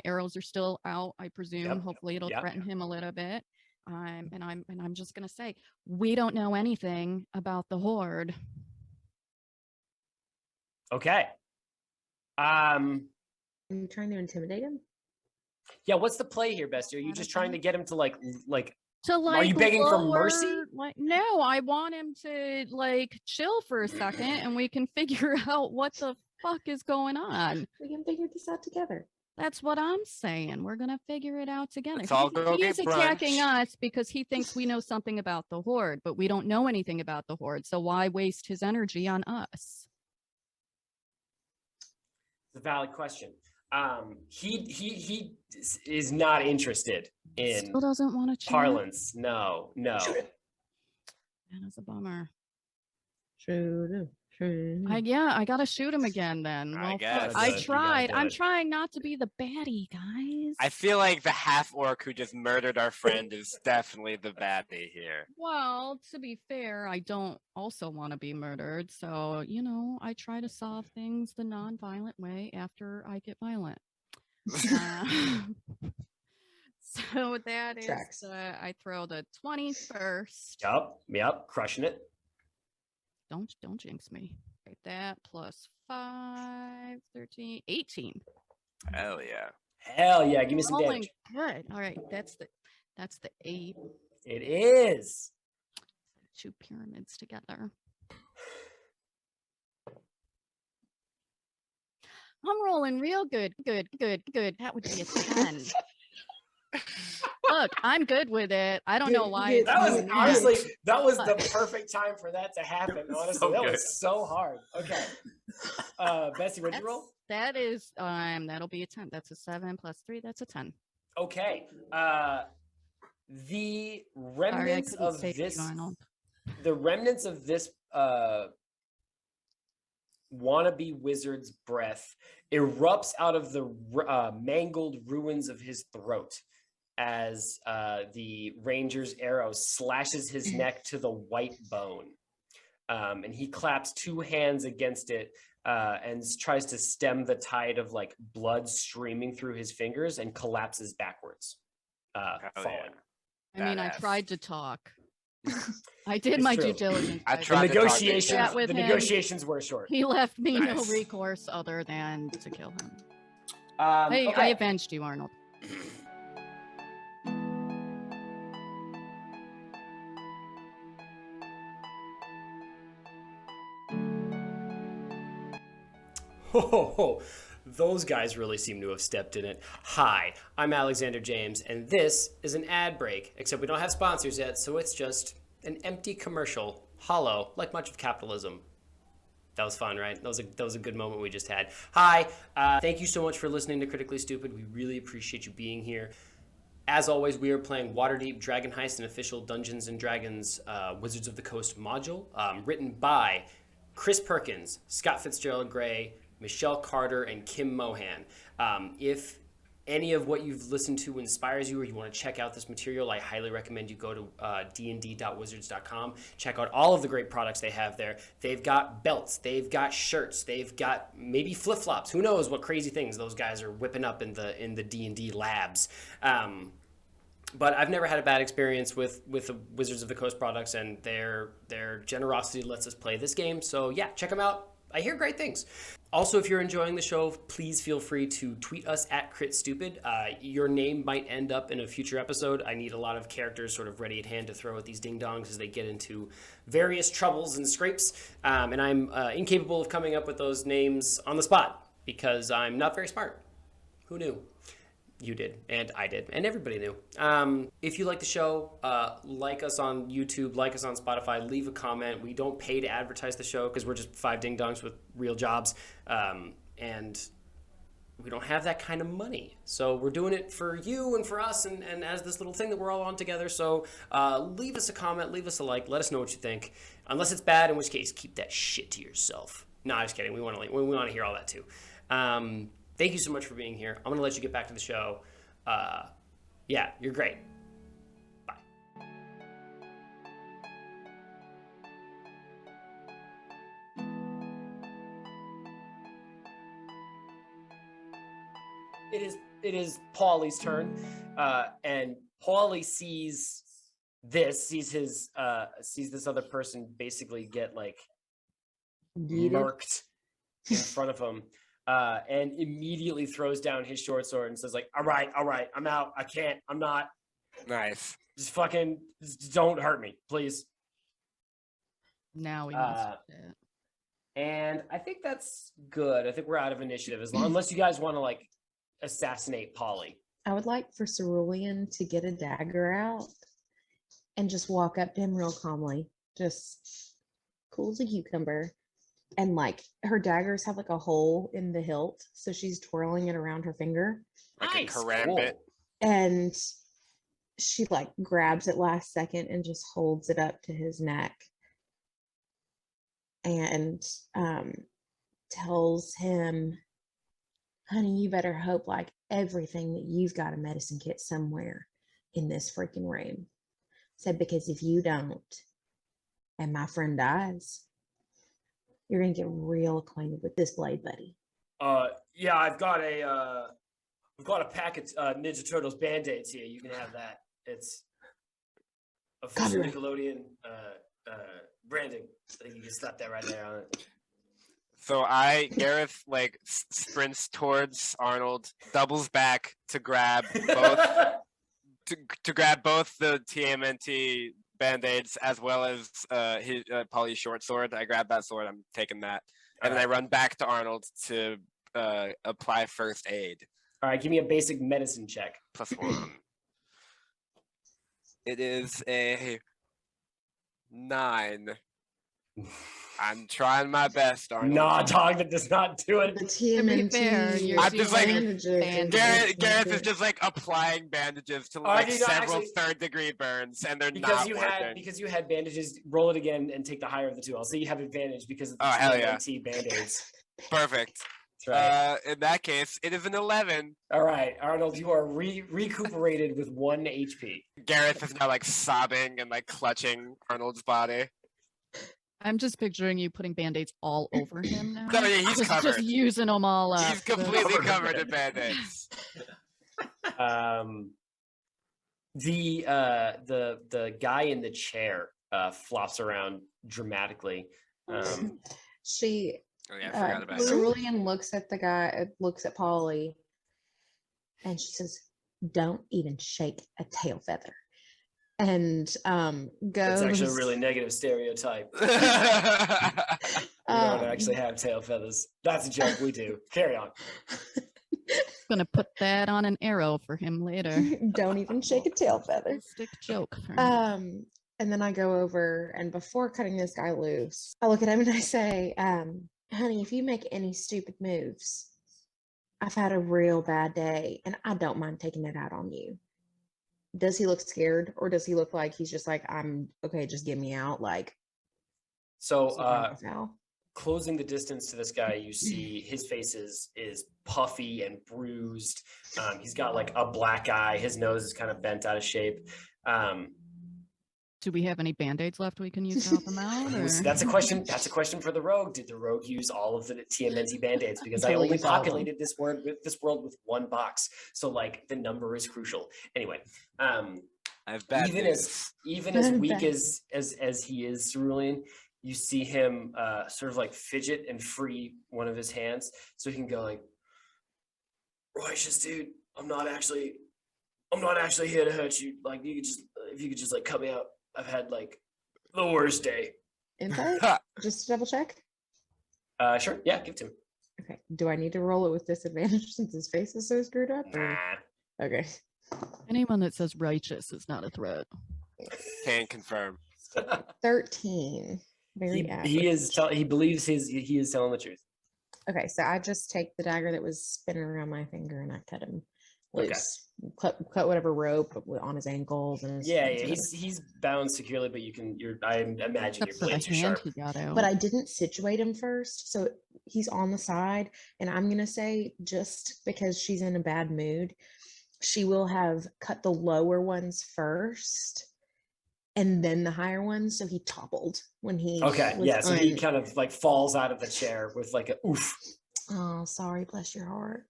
arrows are still out. I presume. Yep, Hopefully, it'll yep. threaten him a little bit. And I'm just gonna say we don't know anything about the horde. Okay. Are you trying to intimidate him? Yeah, what's the play here, Bestie? Are you just trying to get him to like? To like, are you begging for lower- mercy? Like, no, I want him to like chill for a second, and we can figure out what the fuck is going on. We can figure this out together. That's what I'm saying. We're gonna figure it out together. Let's all go He's get attacking brunch. us because he thinks we know something about the Horde, but we don't know anything about the Horde. So why waste his energy on us? It's a valid question. He is not interested in Still doesn't want to chat. parlance. No. That is a bummer. Shoot him. I gotta shoot him again then. I Well, guess. I You gotta tried. do I'm it. trying not to be the baddie, guys. I feel like the half-orc who just murdered our friend is definitely the baddie here. Well, to be fair, I don't also want to be murdered. So, I try to solve things the non-violent way after I get violent. So that is, Tracks. I throw the 21st. Yep, crushing it. Don't jinx me. Right, that plus 5, 13, 18. Hell yeah. Hell yeah, give me some Rolling damage. good. All right, that's the 8. It is. 2 pyramids together. I'm rolling real good. Good. That would be a 10. Look, I'm good with it. I don't know why. Good. That was Yeah. honestly, that was the perfect time for that to happen. Honestly, So that good. was so hard. Okay. Bessie, what'd you roll? That is, that'll be a 10. That's a 7 plus 3. That's a 10. Okay. The Sorry, I remnants couldn't of save you, this Arnold. the remnants of this wannabe wizard's breath erupts out of the mangled ruins of his throat as the ranger's arrow slashes his neck to the white bone. And he claps 2 hands against it and tries to stem the tide of like blood streaming through his fingers and collapses backwards, falling. Yeah. I mean, I Badass. tried to talk. I did It's my true. due diligence. I guys. tried to talk to you. Chat with The him. negotiations were short. He left me no Nice. recourse other than to kill him. Okay. I avenged you, Arnold. Oh, those guys really seem to have stepped in it. Hi, I'm Alexander James, and this is an ad break, except we don't have sponsors yet, so it's just an empty commercial, hollow, like much of capitalism. That was fun, right? That was a good moment we just had. Hi, thank you so much for listening to Critically Stupid. We really appreciate you being here. As always, we are playing Waterdeep Dragon Heist, an official Dungeons & Dragons Wizards of the Coast module, written by Chris Perkins, Scott Fitzgerald Gray, Michelle Carter, and Kim Mohan. If any of what you've listened to inspires you or you want to check out this material, I highly recommend you go to dnd.wizards.com. Check out all of the great products they have there. They've got belts, they've got shirts, they've got maybe flip-flops. Who knows what crazy things those guys are whipping up in the D&D labs. But I've never had a bad experience with the Wizards of the Coast products, and their generosity lets us play this game. So yeah, check them out. I hear great things. Also, if you're enjoying the show, please feel free to tweet us at CritStupid. Your name might end up in a future episode. I need a lot of characters sort of ready at hand to throw at these ding-dongs as they get into various troubles and scrapes. And I'm incapable of coming up with those names on the spot because I'm not very smart. Who knew? You did, and I did, and everybody knew. If you like the show, like us on YouTube, like us on Spotify, leave a comment. We don't pay to advertise the show because we're just 5 ding-dongs with real jobs, and we don't have that kind of money. So we're doing it for you and for us and as this little thing that we're all on together. So leave us a comment, leave us a like, let us know what you think. Unless it's bad, in which case, keep that shit to yourself. No, I'm just kidding. We want to hear all that too. Thank you so much for being here. I'm going to let you get back to the show. Yeah, you're great. Bye. It is Paulie's turn, and Paulie sees this other person basically get like Yeeted. murked in front of him. and immediately throws down his short sword and says like, all right, I'm out. I can't. I'm not. Nice. Just fucking don't hurt me, please. Now we must. And I think that's good. I think we're out of initiative unless you guys want to like assassinate Paulie. I would like for Cerulean to get a dagger out and just walk up to him real calmly, just cool as a cucumber. And like her daggers have like a hole in the hilt, so she's twirling it around her finger. Like Nice, a karambit. cool. And she like grabs it last second and just holds it up to his neck and tells him, honey, you better hope like everything that you've got a medicine kit somewhere in this freaking room. Said, because if you don't, and my friend dies, you're gonna get real acquainted with this blade, buddy. Yeah, I've got a packet of Ninja Turtles Band-Aids here. You can have that. It's official Copyright. Nickelodeon branding. I think you can slap that right there on it. So Gareth like sprints towards Arnold, doubles back to grab both to grab both the TMNT Band-Aids as well as his Paulie's short sword. I grab that sword. I'm taking that, and then I run back to Arnold to apply first aid. All right, give me a basic medicine check. +1. It is a 9. I'm trying my best, Arnold. Nah, dog, that does not do it. The fair, TMNT you're I'm just like- bandages. Gareth is just like applying bandages to Oh, like you know, several actually- third-degree burns, and they're Because not working. you had bandages, roll it again and take the higher of the two. I'll say you have advantage because of the Oh, hell yeah. TMNT Band-Aids. Perfect. That's right. In that case, it is an 11. All right, Arnold, you are recuperated with 1 HP. Gareth is now like sobbing and like clutching Arnold's body. I'm just picturing you putting band-aids all over him now. No, yeah, he's just covered. using them all up. He's completely Covered. covered in band-aids. The guy in the chair flops around dramatically. She Oh yeah, I forgot about that. Cerulean looks at the guy, looks at Paulie, and she says, don't even shake a tail feather. And goes. That's actually a really negative stereotype. We um, don't actually have tail feathers. That's a joke we do. Carry on. Gonna put that on an arrow for him later. don't even shake a tail feather. Stick joke. For him. And then I go over, and before cutting this guy loose, I look at him and I say, honey, if you make any stupid moves, I've had a real bad day and I don't mind taking it out on you. Does he look scared, or does he look like he's just like, I'm okay, just get me out? Like, So, closing the distance to this guy, you see his face is puffy and bruised. He's got like a black eye. His nose is kind of bent out of shape. Do we have any band-aids left we can use to help him out? Or? That's a question. That's a question for the rogue. Did the rogue use all of the TMNT Band-Aids? Because I Totally only use all of them. populated this world with 1 box, so like the number is crucial. Anyway, I have bad even news. as weak Bad. as he is, Cerulean, you see him sort of like fidget and free one of his hands, so he can go like, "Righteous dude, I'm not actually here to hurt you. Like if you could just like cut me out. I've had like the worst day." insight? Just to double check. Sure. Yeah, give it to him. Okay. Do I need to roll it with disadvantage since his face is so screwed up? or- Nah. Okay. Anyone that says righteous is not a threat. Can confirm. 13. Very average. He believes he is telling the truth. Okay, so I just take the dagger that was spinning around my finger and I cut him Okay. loose. Cut whatever rope on his ankles and his Yeah, hands, whatever. he's bound securely, but I imagine Except your for the blades are hand sharp. he got out. But I didn't situate him first, so he's on the side, and I'm gonna say just because she's in a bad mood, she will have cut the lower ones first and then the higher ones, so he toppled when he Okay, was yeah, so he un- kind of like falls out of the chair with like a oof. Oh, sorry, bless your heart.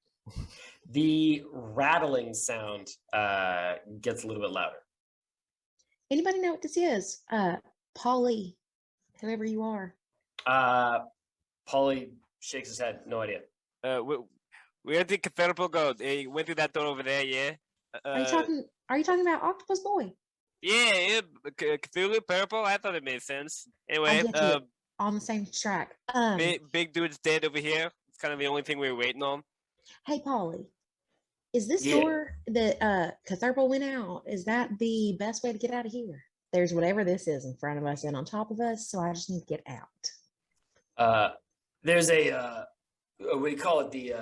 The rattling sound gets a little bit louder. Anybody know what this is? Paulie, whoever you are. Paulie shakes his head. No idea. Where did Cathedral go? They went through that door over there, yeah? Are you talking about Octopus Boy? Yeah, Cthulhu, purple. I thought it made sense. I Anyway, get you. On the same track. big dude's dead over here. It's kind of the only thing we were waiting on. Hey, Paulie, is this Yeah. door that Cathedral went out? Is that the best way to get out of here? There's whatever this is in front of us and on top of us, so I just need to get out. There's a we call it the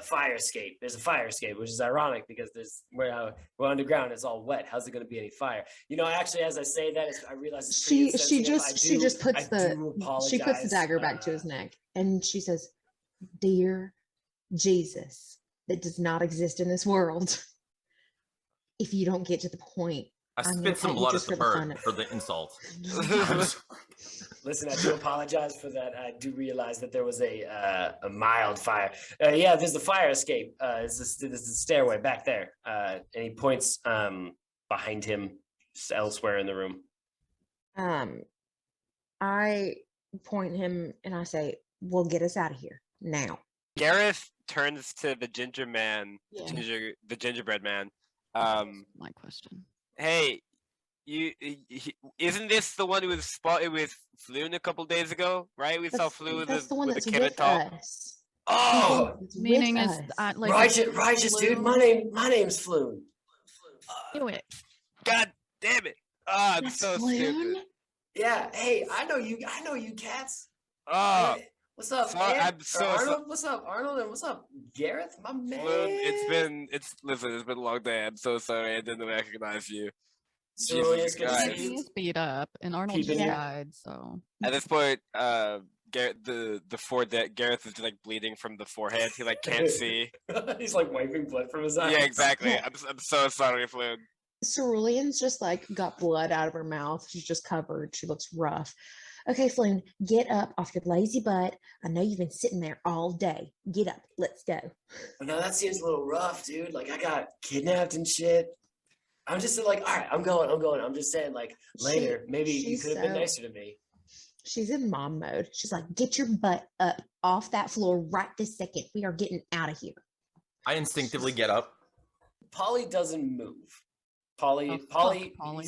fire escape. There's a fire escape, which is ironic because we're underground. It's all wet. How's it going to be any fire? You know, actually, as I say that, I realize it's pretty insensitive. She just puts the dagger back to his neck and she says, "Dear Jesus, that does not exist in this world. If you don't get to the point, I spit some blood at the bird for the insult. Listen, I do apologize for that. I do realize that there was a mild fire. Yeah, there's the fire escape. There's the stairway back there. And he points behind him elsewhere in the room. I point him and I say, "Well, get us out of here now." Gareth turns to the ginger man, Yeah. the gingerbread man. My question. Hey, isn't this the one who was spotted with Floon a couple days ago? Right? We saw Floon with That's the one with that's the kid with at top. us. Oh, It's Meaning with is us. like Righteous dude. My name's Floon. do it. God damn it! Oh, I'm That's so Floon? stupid. Yeah. Hey, I know you cats. Oh, Hey, what's up, sorry, Ed? I'm so Arnold? What's up, Arnold? And what's up, Gareth? My man. Floon, it's been a long day. I'm so sorry. I didn't recognize you. So Jesus it's good to Christ. see you. He's beat up, and Arnold Keeping just you- died. So At this point, Gareth, Gareth is just like bleeding from the forehead. He like can't see. He's like wiping blood from his eyes. Yeah, exactly. Yeah. I'm so sorry, Floon. Cerulean's just like got blood out of her mouth. She's just covered. She looks rough. Okay, Floon, get up off your lazy butt. I know you've been sitting there all day. Get up. Let's go. But no, that seems a little rough, dude. Like I got kidnapped and shit. I'm just like, all right, I'm going. I'm just saying, like later, maybe you she's could have been so- nicer to me. She's in mom mode. She's like, get your butt up off that floor right this second. We are getting out of here. I instinctively get up. Paulie doesn't move. Paulie, Oh, fuck, Paulie, Paulie.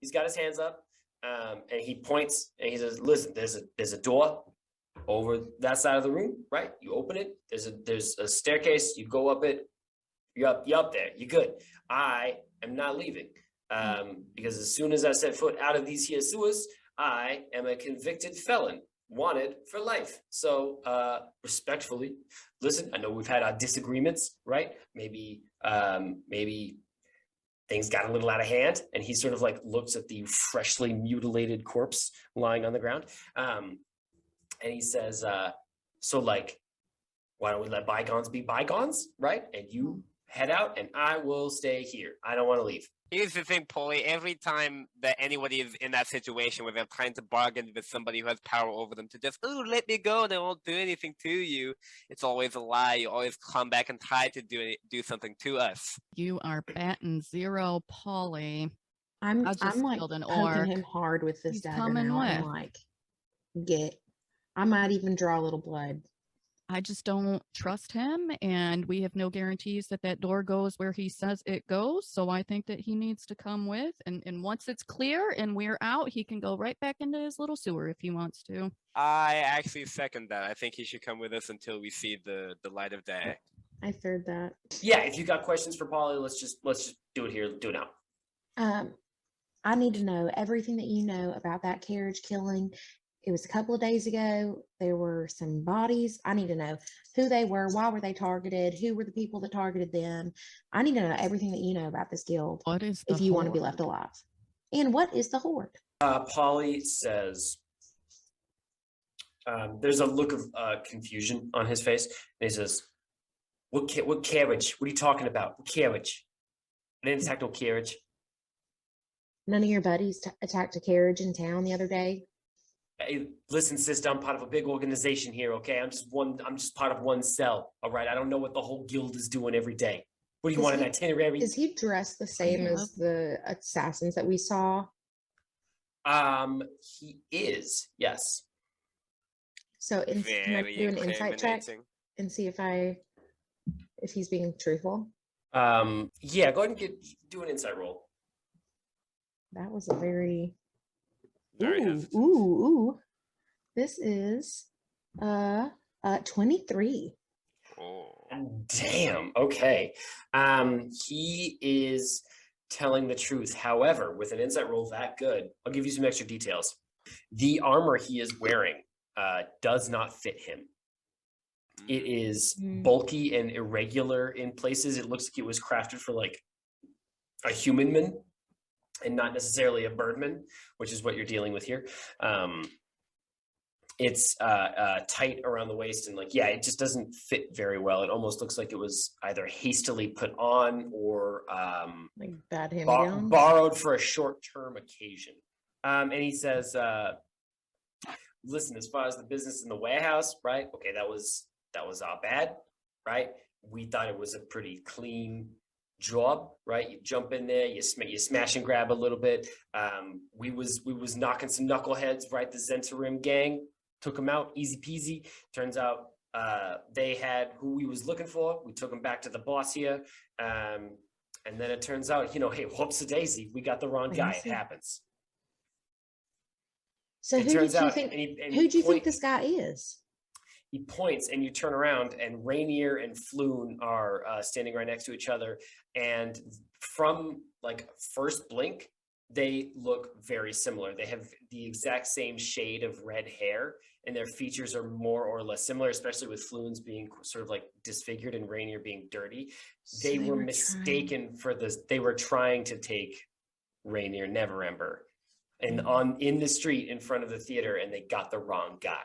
he's got his hands up, and he points and he says, "Listen, there's a door over that side of the room, right? You open it. There's a staircase. You go up it. You're up there. You're good. I am not leaving, because as soon as I set foot out of these here sewers, I am a convicted felon, wanted for life. So, respectfully, listen. I know we've had our disagreements, right? Maybe things got a little out of hand, and he sort of like looks at the freshly mutilated corpse lying on the ground, and he says, so like, why don't we let bygones be bygones, right? And you head out and I will stay here. I don't want to leave. Here's the thing, Paulie. Every time that anybody is in that situation where they're trying to bargain with somebody who has power over them to just, oh, let me go and I won't do anything to you, it's always a lie. You always come back and try to do something to us. you are batting zero, Paulie. I'm I just like killed an poking orc. him hard with this He's dagger coming now. I'm with. like, I might even draw a little blood. I just don't trust him, and we have no guarantees that that door goes where he says it goes. So I think that he needs to come with, and once it's clear and we're out, he can go right back into his little sewer if he wants to. I actually second that. I think he should come with us until we see the light of day. I third that. Yeah, if you got questions for Paulie, let's just do it here. Do it now. I need to know everything that you know about that carriage killing. It was a couple of days ago. There were some bodies. I need to know who they were, why were they targeted, who were the people that targeted them. I need to know everything that you know about this guild What is if you want to be horde? left alive. And what is the horde? Paulie says, there's a look of confusion on his face, and he says, what carriage? What are you talking about? What carriage? I didn't attack no carriage. None of your buddies attacked a carriage in town the other day. Hey, listen, sister, I'm part of a big organization here, okay? I'm just part of one cell, all right? I don't know what the whole guild is doing every day. What do you Is want, an he- itinerary? Is he dressed the same Yeah. as the assassins that we saw? He is, yes. So can I Very do an insight check? incriminating. and see if he's being truthful? Yeah, go ahead and do an insight roll. That was a very Very ooh, hesitant. ooh. This is 23. Oh. Damn. Okay. He is telling the truth. However, with an insight roll that good, I'll give you some extra details. The armor he is wearing does not fit him. It is bulky and irregular in places. It looks like it was crafted for like a human man and not necessarily a birdman, which is what you're dealing with here. It's tight around the waist and like, yeah, it just doesn't fit very well. It almost looks like it was either hastily put on or Like bad hand-me-downs. borrowed for a short-term occasion. And he says, listen, as far as the business in the warehouse, right? Okay, that was our bad, right? We thought it was a pretty clean job, right? You jump in there, you smash and grab a little bit. We was knocking some knuckleheads, right? The Zentarim gang took them out, easy peasy. Turns out they had who we was looking for. We took them back to the boss here, and then it turns out, hey, whoops-a-daisy, we got the wrong guy. It happens. So It who turns did you out- think? and he- and Who he do you think point- this guy is? He points and you turn around and Ranear and Floon are standing right next to each other. And from like first blink, they look very similar. They have the exact same shade of red hair and their features are more or less similar, especially with Floon's being sort of like disfigured and Ranear being dirty. So They were were mistaken for this. They were trying to take Ranear Neverember and in the street in front of the theater and they got the wrong guy.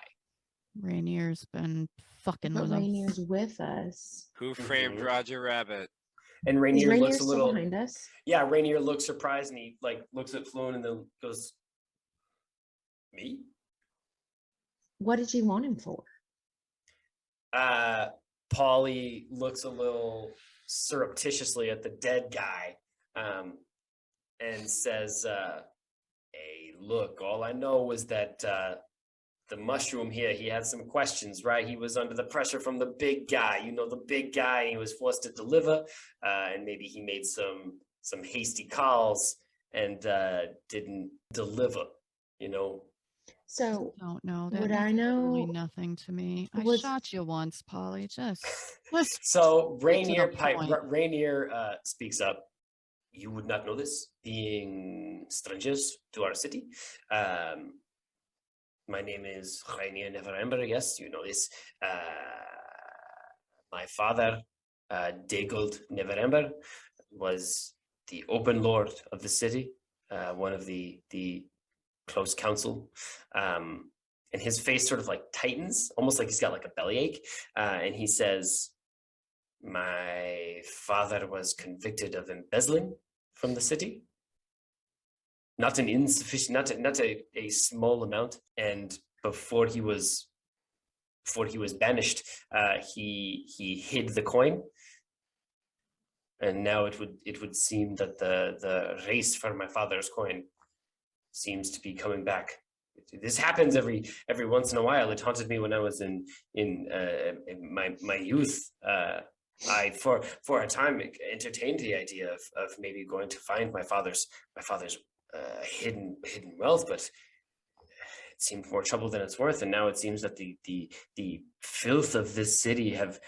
Rainier's been fucking But with him. Rainier's with us. Who framed Mhm. Roger Rabbit? And Is Rainier Rainier looks a still little, behind us? yeah, Rainier looks surprised and he like looks at Floon and then goes, me? What did you want him for? Paulie looks a little surreptitiously at the dead guy and says, hey, look, all I know was that the mushroom here, he had some questions, right? He was under the pressure from the big guy, the big guy, he was forced to deliver, and maybe he made some hasty calls and didn't deliver, So Don't know. would That I means literally know? nothing to me. I was- shot you once, Polly. Let's So get to the point. Rainier speaks up. You would not know this, being strangers to our city. My name is Ranear Neverember. Yes, you know this. My father, Dagold Neverember, was the open lord of the city, one of the close council. And his face sort of like tightens, almost like he's got like a bellyache. And he says, my father was convicted of embezzling from the city. Not an insufficient, not a small amount. And before he was banished, he hid the coin. And now it would seem that the race for my father's coin seems to be coming back. This happens every once in a while. It haunted me when I was in my youth. I for a time entertained the idea of maybe going to find my father's hidden wealth, but it seemed more trouble than it's worth. And now it seems that the filth of this city have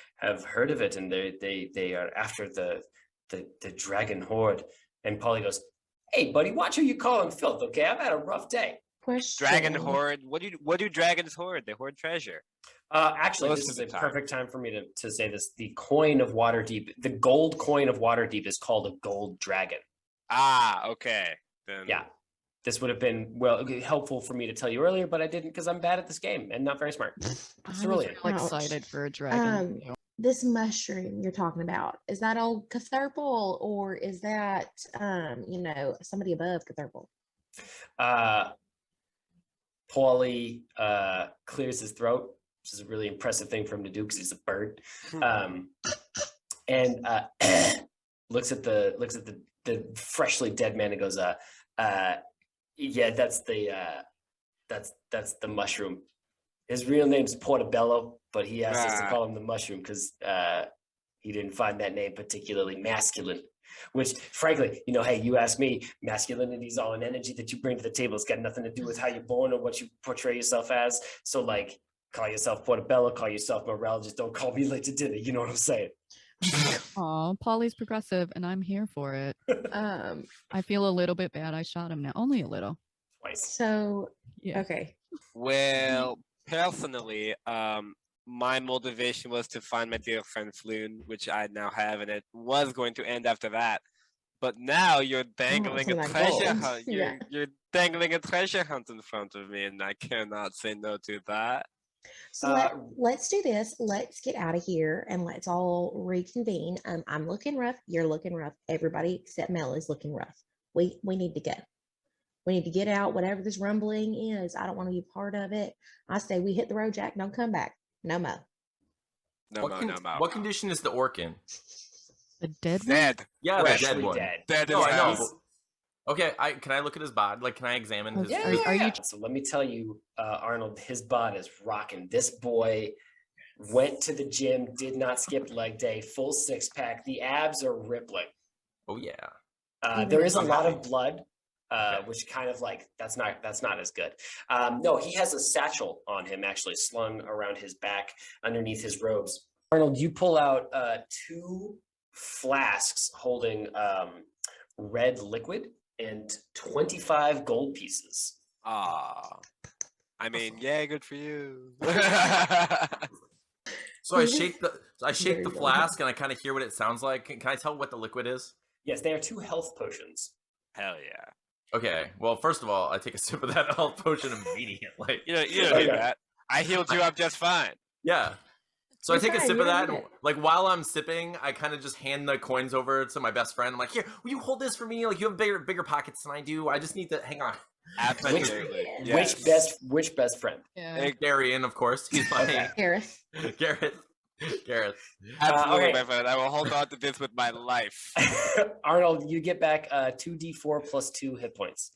heard of it, and they are after the dragon horde. And Paulie goes, "Hey, buddy, watch who you calling filth, okay? I've had a rough day." Question. Dragon hoard. What do dragons hoard? They hoard treasure. Actually, Most this of is the a time. perfect time for me to say this. The coin of Waterdeep, the gold coin of Waterdeep is called a gold dragon. Ah, okay. Then Yeah. This would have been helpful for me to tell you earlier, but I didn't because I'm bad at this game and not very smart. I was Cerulean. real Ouch. excited for a dragon. This mushroom you're talking about, is that old Catherpal or is that somebody above Catherpal? Paulie clears his throat, which is a really impressive thing for him to do because he's a bird. And looks at the freshly dead man and goes, yeah, that's the mushroom. His real name's Portobello, but he asked us to Ah. call him the Mushroom because he didn't find that name particularly masculine. Which, frankly, hey, you ask me, masculinity is all an energy that you bring to the table. It's got nothing to do with how you're born or what you portray yourself as. So, like, call yourself Portobello, call yourself Morel, just don't call me late to dinner. You know what I'm saying? Oh, Paulie's progressive, and I'm here for it. I feel a little bit bad. I shot him now, only a little. Twice. So, Yeah. okay. Well, personally, my motivation was to find my dear friend Floon, which I now have, and it was going to end after that. But now you're dangling so a that treasure gold. hunt. Yeah. You're dangling a treasure hunt in front of me, and I cannot say no to that. So let's do this. Let's get out of here and let's all reconvene. I'm looking rough. You're looking rough. Everybody except Mel is looking rough. We need to go. We need to get out. Whatever this rumbling is, I don't want to be part of it. I say we hit the road, Jack. Don't come back. No mo. No more. What condition is the orc in? The dead one? Dead. Yeah, the dead Freshly one. dead. Dead No, as I know. hell. Okay, can I look at his bod? Like, can I examine his? Yeah, his- Are you- So let me tell you, Arnold, his bod is rocking. This boy went to the gym, did not skip leg day, full 6-pack. The abs are rippling. Oh yeah. There is a I'm lot happy. of blood, which kind of like that's not as good. No, he has a satchel on him actually slung around his back underneath his robes. Arnold, you pull out 2 flasks holding red liquid and 25 gold pieces. Ah. I mean, yeah, good for you. So I This is shake the very good. flask and I kind of hear what it sounds like. Can I tell what the liquid is? Yes, they are 2 health potions. Hell yeah. Okay. Well, first of all, I take a sip of that health potion immediately. You don't Okay. do that. I healed you up just fine. Yeah. So You're I take a fine, sip you of don't that, need and, it. like while I'm sipping, I kind of just hand the coins over to my best friend. I'm like, "Here, will you hold this for me? Like you have bigger pockets than I do. I just need to hang on." Absolutely. Which- Yes. Which best friend? Yeah. Darian, of course. He's my Okay. Gareth. Gareth. Absolutely, okay. my friend. I will hold on to this with my life. Arnold, you get back 2d4 plus 2 hit points.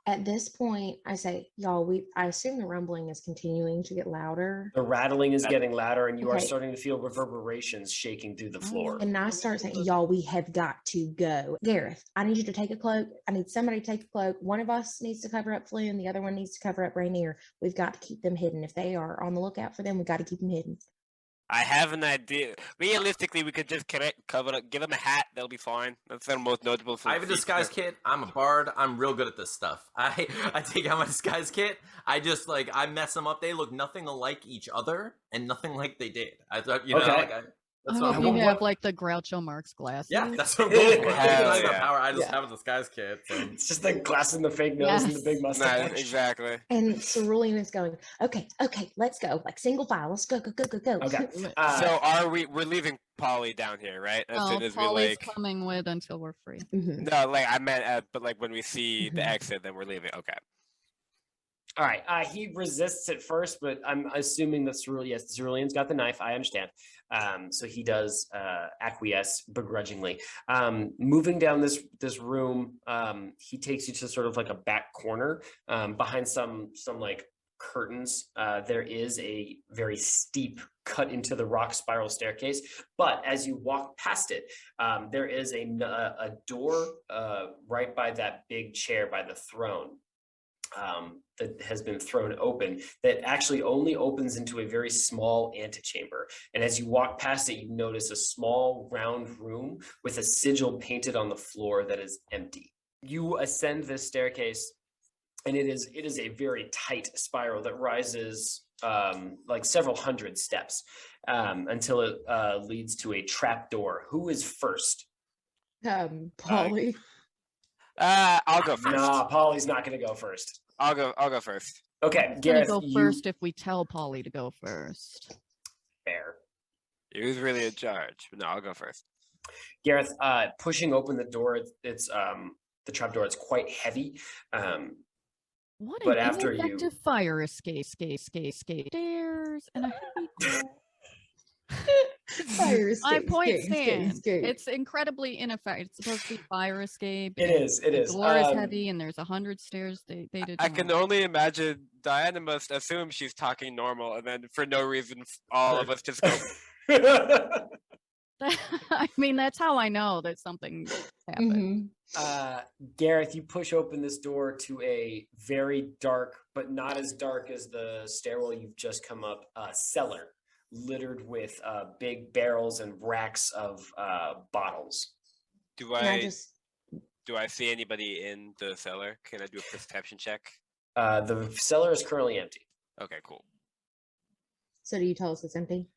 At this point, I say, y'all, I assume the rumbling is continuing to get louder. The rattling is getting louder, and you are Okay. starting to feel reverberations shaking through the floor. And I start saying, y'all, we have got to go. Gareth, I need you to take a cloak. I need somebody to take a cloak. One of us needs to cover up Floon. The other one needs to cover up Ranear. We've got to keep them hidden. If they are on the lookout for them, we've got to keep them hidden. I have an idea. Realistically, we could just cover it, give them a hat. They'll be fine. That's their most notable. I have a disguise kit. I'm a bard. I'm real good at this stuff. I take out my disguise kit. I just I mess them up. They look nothing alike each other and nothing like they did. I thought Okay. that's I what hope I'm you going have like the Groucho Marx glasses. Yeah, that's what I'm going for. Hell I got yeah. power. I just Yeah. have a disguise kit. So. It's just the glasses and the fake nose and the big No, mustache. exactly. And Cerulean is going, okay, let's go. Like single file. Let's go. Okay. So we're leaving Paulie down here, right? As soon as we Paulie's coming with until we're free. Mhm. No, I meant, but when we see the exit, then we're leaving. Okay. All right. He resists at first, but I'm assuming that Cerulean's got the knife. I understand. So he does acquiesce begrudgingly. Moving down this room, he takes you to sort of like a back corner behind some curtains. There is a very steep cut into the rock spiral staircase, but as you walk past it, there is a door right by that big chair by the throne. That has been thrown open that actually only opens into a very small antechamber. And as you walk past it, you notice a small round room with a sigil painted on the floor that is empty. You ascend this staircase, and it is a very tight spiral that rises like several hundred steps until it leads to a trap door. Who is first? Paulie. I'll go first. Nah, Paulie's not going to go first. I'll go first. Okay, He's Gareth, gonna go you first if we tell Paulie to go first. fair. He was really in charge. But no, I'll go first. Gareth, pushing open the door, it's the trap door. It's quite heavy. What But an after you- ineffective fire escape, stairs, and a heavy door. Fire escape. 5 point escape, escape, stand. escape. It's incredibly ineffective. It's supposed to be fire escape. It and is. It the is. door is heavy, and there's 100 stairs. They did. I can not. only imagine Diana must assume she's talking normal, and then for no reason, all of us just go. I mean, that's how I know that something happened. Mhm. Gareth, you push open this door to a very dark, but not as dark as the stairwell you've just come up, cellar littered with big barrels and racks of bottles. Do Can I I just do I see anybody in the cellar? Can I do a perception check? The cellar is currently empty. Okay, cool. so do you tell us it's empty?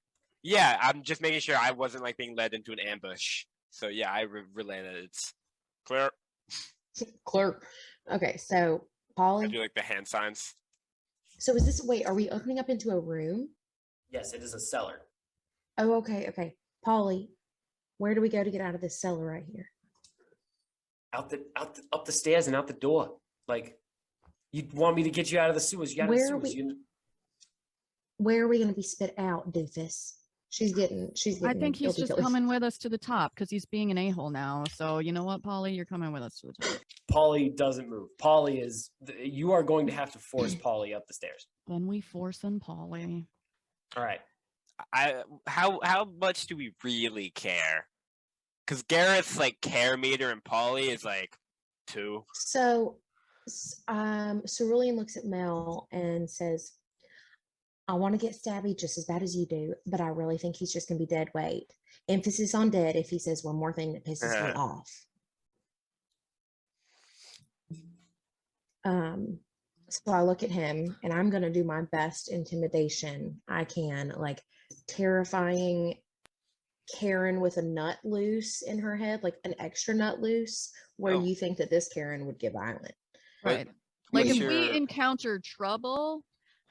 Yeah, I'm just making sure I wasn't like being led into an ambush. So yeah, I relay that it's clear. Clerk. Okay, so I Paulie. do like the hand signs. So is this wait, are we opening up into a room? Yes, it is a cellar. Oh, okay, okay. Paulie, where do we go to get out of this cellar right here? Up the stairs and out the door. Like, you want me to get you out of the sewers? You got Where are the sewers. Where are we gonna be spit out, doofus? She's getting I think he's guilty just feelings. coming with us to the top because he's being an a-hole now. So you know what, Paulie, you're coming with us to the top. Paulie doesn't move. Paulie is. You are going to have to force Paulie up the stairs. Then we force in Paulie. All right. How much do we really care? Because Garrett's like care meter and Paulie is like 2. So Cerulean looks at Mel and says, I want to get stabby just as bad as you do, but I really think he's just going to be dead weight. Emphasis on dead if he says one more thing that pisses me off. So I look at him and I'm going to do my best intimidation I can, like terrifying Karen with a nut loose in her head, like an extra nut loose, where Oh. you think that this Karen would get violent. Right. Like what's if we your- encounter trouble,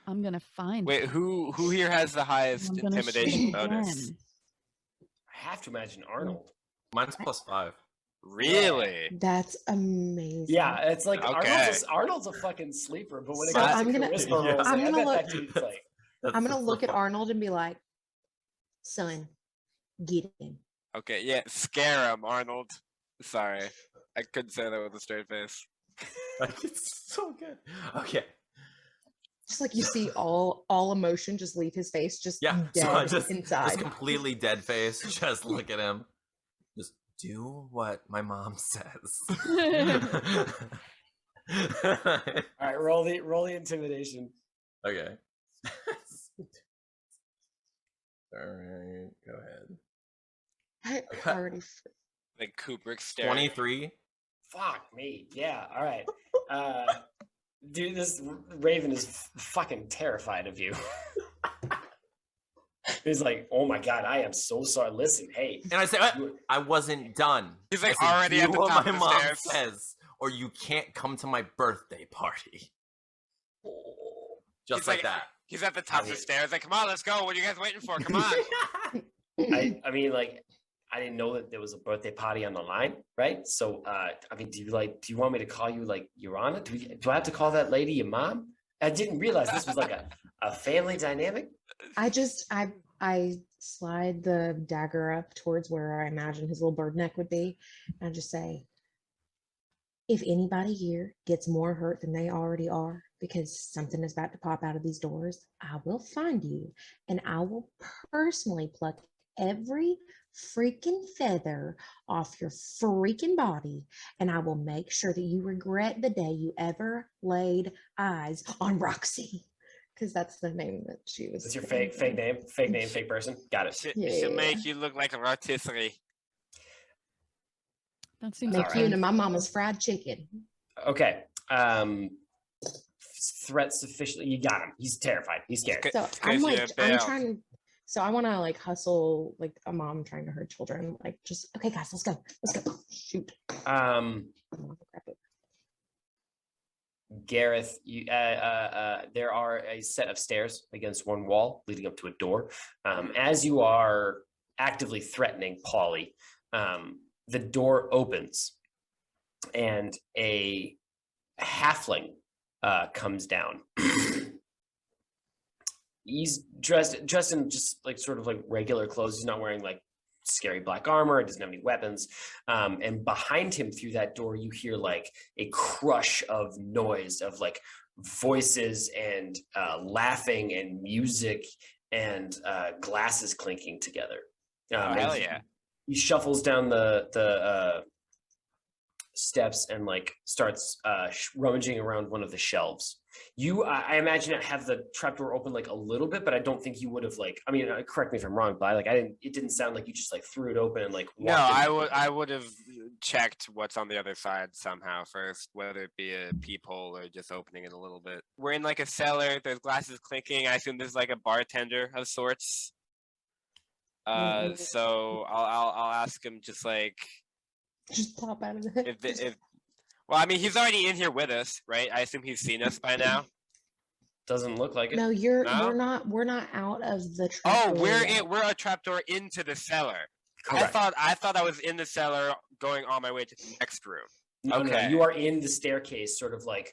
I'm gonna find Wait, him. who here has the highest I'm gonna shoot intimidation him bonus? again. I have to imagine Arnold. Mine's +5. Really? That's amazing. Yeah, it's like Okay. Arnold's a fucking sleeper, but when it So comes I'm to gonna- charisma Yeah. rolls, I'm like, I gonna bet look- that dude's like. I'm going to look at Arnold. Arnold and be like, son, get him. Okay, yeah, scare him, Arnold. Sorry, I couldn't say that with a straight face. Like, it's so good. Okay. Just like you see all emotion just leave his face, just Yeah. dead So I just inside. completely dead face. Just look at him. Just do what my mom says. All right, roll the intimidation. Okay. All right. Go ahead. I Okay. already Like Kubrick staring. 23. Fuck me. Yeah. All right. Dude, this Raven is fucking terrified of you. He's like, oh my god, I am so sorry. Listen, hey. And I say, I wasn't done. He's like I said, already do at the what top my of the mom stairs. says, or you can't come to my birthday party. Just He's like like- that. He's at the top of the stairs. Like, come on, let's go. What are you guys waiting for? Come on. I mean, like, I didn't know that there was a birthday party on the line, right? So, I mean, do you want me to call you like Your Honor? Do I have to call that lady your mom? I didn't realize this was like a family dynamic. I slide the dagger up towards where I imagine his little bird neck would be, and I just say, if anybody here gets more hurt than they already are because something is about to pop out of these doors, I will find you and I will personally pluck every freaking feather off your freaking body, and I will make sure that you regret the day you ever laid eyes on Roxy. Because that's the name that she was. That's your saying. fake name, fake person. Got it. She'll make you look like a rotisserie. That seems Make like you fun. into my mama's fried chicken. Okay. Threat sufficiently. You got him. He's terrified. He's scared. Okay. So It's I'm 'cause like, you're I'm bailed. trying. So I want to like hustle like a mom trying to hurt children. Like just okay, guys, let's go. Let's go. Shoot. Gareth, there are a set of stairs against one wall leading up to a door. As you are actively threatening Paulie, the door opens and a halfling comes down. he's dressed in just like sort of like regular clothes. He's not wearing like scary black armor. He doesn't have any weapons. And behind him through that door, you hear like a crush of noise of like voices and laughing and music and glasses clinking together. Hell yeah. He shuffles down the steps and like starts rummaging around one of the shelves. I imagine it have the trapdoor open like a little bit, but I don't think you would have like. I mean, correct me if I'm wrong, but it didn't sound like you just like threw it open and like. No, I would have checked what's on the other side somehow first, whether it be a peephole or just opening it a little bit. We're in like a cellar. There's glasses clinking. I assume there's like a bartender of sorts. So I'll ask him just like. Just pop out of it. Well, I mean, he's already in here with us, right? I assume he's seen us by now. Doesn't look like it. No, we're not out of the Oh, trapdoor yet. we're a trapdoor into the cellar. Correct. I thought I was in the cellar going on my way to the next room. No, Okay. you are in the staircase, sort of like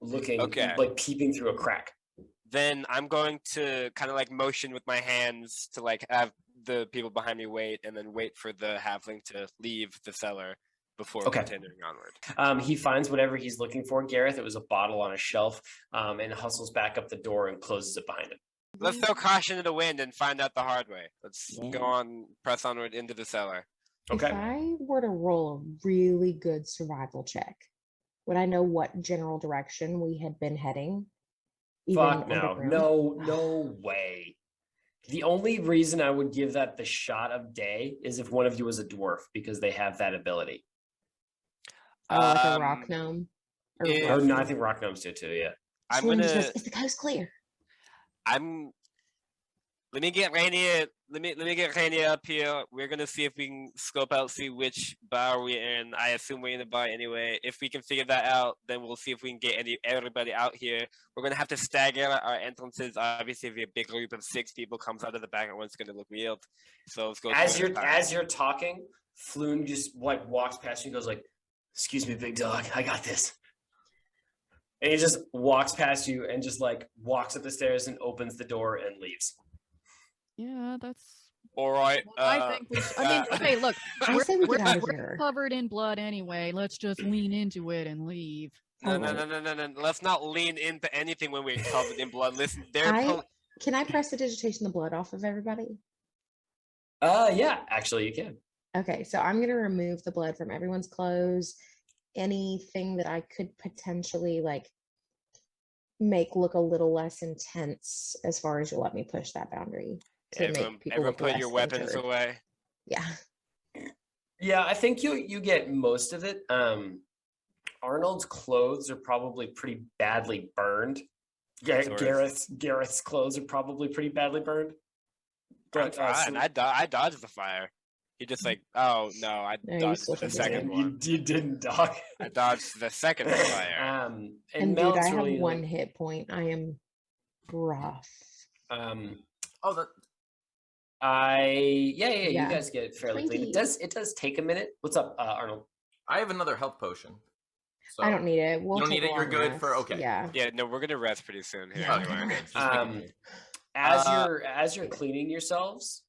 looking, like peeping through a crack. Then I'm going to kind of like motion with my hands to like have the people behind me wait, and then wait for the halfling to leave the cellar before continuing onward. He finds whatever he's looking for, Gareth. It was a bottle on a shelf, and hustles back up the door and closes it behind him. Let's throw caution to the wind and find out the hard way. Let's go on, press onward into the cellar. Okay. If I were to roll a really good survival check, would I know what general direction we had been heading? Fuck no way. The only reason I would give that the shot of day is if one of you was a dwarf, because they have that ability. Like a rock gnome? No, I think rock gnomes do too, yeah. Is the coast clear? Let me get Ranear up here. We're gonna see if we can scope out, see which bar we're in. I assume we're in the bar anyway. If we can figure that out, then we'll see if we can get everybody out here. We're gonna have to stagger our entrances. Obviously, if a big group of 6 people comes out of the back at once, it's gonna look weird. So let's go. As you're talking, Floon just like walks past you and goes like, "Excuse me, big dog, I got this." And he just walks past you and just like walks up the stairs and opens the door and leaves. Yeah, that's all right. I think we should, I mean, okay, look, I say we get out of we're here. covered in blood anyway. Let's just lean into it and leave. No. Let's not lean into anything when we're covered in blood. Listen, can I prestidigitation the blood off of everybody? Yeah, actually you can. Okay, so I'm gonna remove the blood from everyone's clothes. Anything that I could potentially like make look a little less intense, as far as you'll let me push that boundary. Everyone put your weapons away. Yeah. Yeah, I think you get most of it. Arnold's clothes are probably pretty badly burned. Gareth's clothes are probably pretty badly burned. But I dodged the fire. He just like, oh no, I dodged the second one. You didn't dodge. I dodged the second fire. And dude, I have really 1 hit point. I am rough. You guys get it fairly clean. It does take a minute. What's up, Arnold? I have another health potion. So I don't need it. you don't need it. You're good for okay. Yeah. Yeah. No, we're gonna rest pretty soon here. Yeah. Anyway. As you're cleaning yourselves,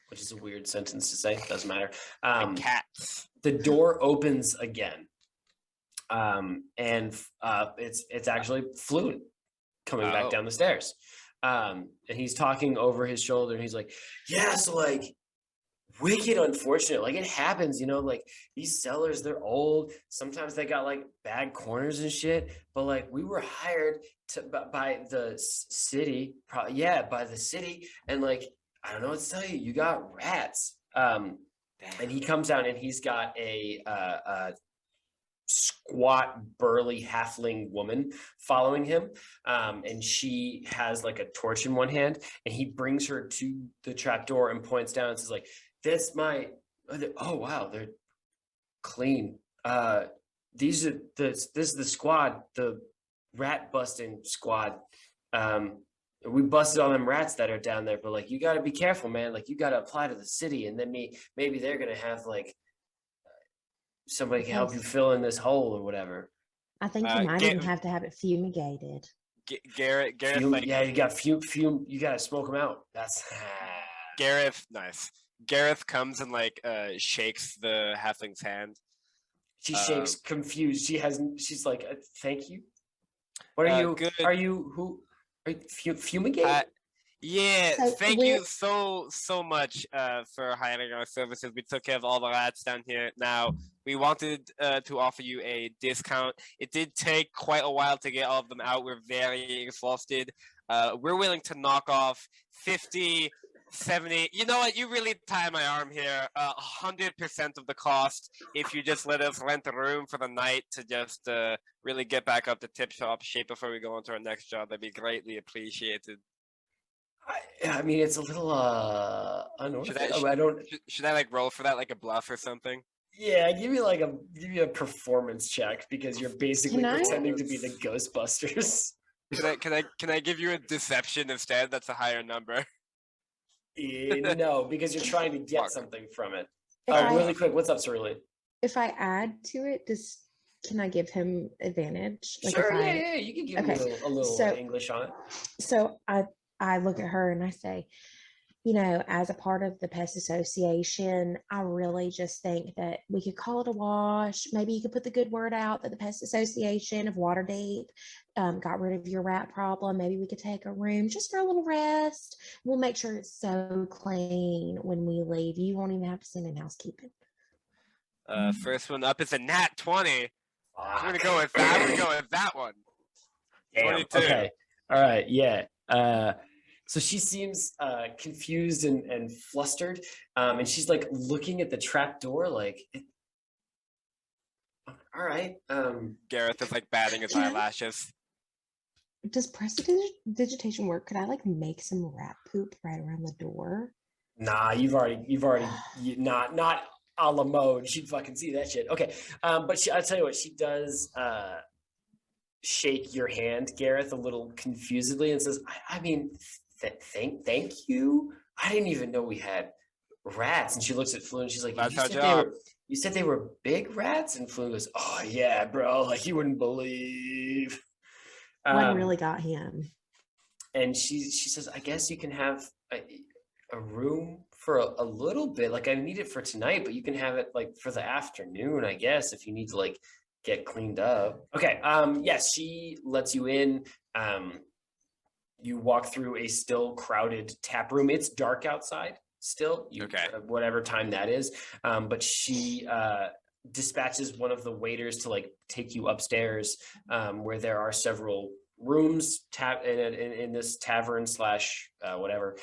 which is a weird sentence to say, doesn't matter. Cats. The door opens again, and it's actually Floon coming back down the stairs. And he's talking over his shoulder, and he's like, "Yeah, so like, wicked unfortunate. Like it happens, like these cellars, they're old. Sometimes they got like bad corners and shit. But like we were hired by the city, by the city, and like I don't know what to tell you. You got rats." And he comes down, and he's got a squat, burly halfling woman following him, and she has like a torch in one hand, and he brings her to the trapdoor and points down and says like, "That's my oh wow, they're clean. This is the squad, the rat busting squad. We busted all them rats that are down there, but like you got to be careful, man. Like you got to apply to the city, and then maybe they're gonna have like somebody can help you fill in this hole or whatever." I think you might even have to have it fumigated. Gareth, Fume, like yeah, you got fume. You gotta smoke them out. That's Gareth, nice. Gareth comes and like shakes the halfling's hand. She shakes, confused. She's like, "Thank you. What are you? Good. Are you who? Are you fumigate? Yeah, So thank we're- you so much for hiring our services. We took care of all the rats down here. Now we wanted to offer you a discount. It did take quite a while to get all of them out. We're very exhausted. We're willing to knock off 50, 70. You know what? You really tie my arm here. 100% of the cost if you just let us rent a room for the night to just really get back up to tip-top shape before we go on to our next job. That'd be greatly appreciated. I mean, it's a little unorthodox. I don't. Should I like roll for that like a bluff or something? Yeah, give me a performance check because you're basically Can I- pretending to be the Ghostbusters. Can I give you a deception instead? That's a higher number. No, because you're trying to get Fuck. something from it. If I- Really quick, what's up, Cerulean? If I add to it, can I give him advantage? Sure, if yeah, you can give me okay, a little so- English on it. So I look at her and I say, as a part of the pest association, I really just think that we could call it a wash. Maybe you could put the good word out that the pest association of Waterdeep got rid of your rat problem. Maybe we could take a room just for a little rest. We'll make sure it's so clean when we leave. You won't even have to send in housekeeping. First one up is a nat 20. I'm gonna Fuck. go with that. I'm gonna go with that one. Damn. 22. Okay. All right. Yeah. So she seems confused and flustered, and she's like looking at the trap door, like, all right. Gareth is like batting his Can I- eyelashes. Does prestidigitation work? Could I make some rat poop right around the door? Nah, you've already not a la mode. She'd fucking see that shit. Okay. But I'll tell you what, she does shake your hand, Gareth, a little confusedly, and says, I mean, thank you. I didn't even know we had rats. And she looks at Floon and she's like, That's you our said job. you said they were big rats? And Floon goes, oh yeah, bro, like you wouldn't believe. One really got him. And she says, I guess you can have a room for a little bit. Like I need it for tonight, but you can have it like for the afternoon, I guess, if you need to like get cleaned up. Okay. Yes, she lets you in. You walk through a still crowded tap room. It's dark outside still. Okay. Whatever time that is. But she dispatches one of the waiters to like take you upstairs, where there are several rooms in this tavern slash whatever.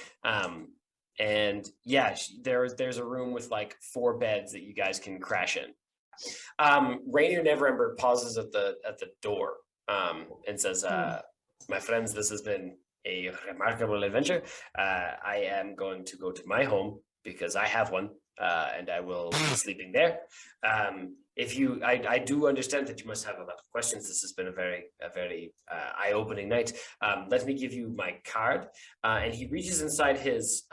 And yeah, there's a room with like 4 beds that you guys can crash in. Ranear Neverember pauses at the door and says, my friends, this has been a remarkable adventure. I am going to go to my home because I have one, and I will be sleeping there. I do understand that you must have a lot of questions. This has been a very eye-opening night. Let me give you my card. And he reaches inside his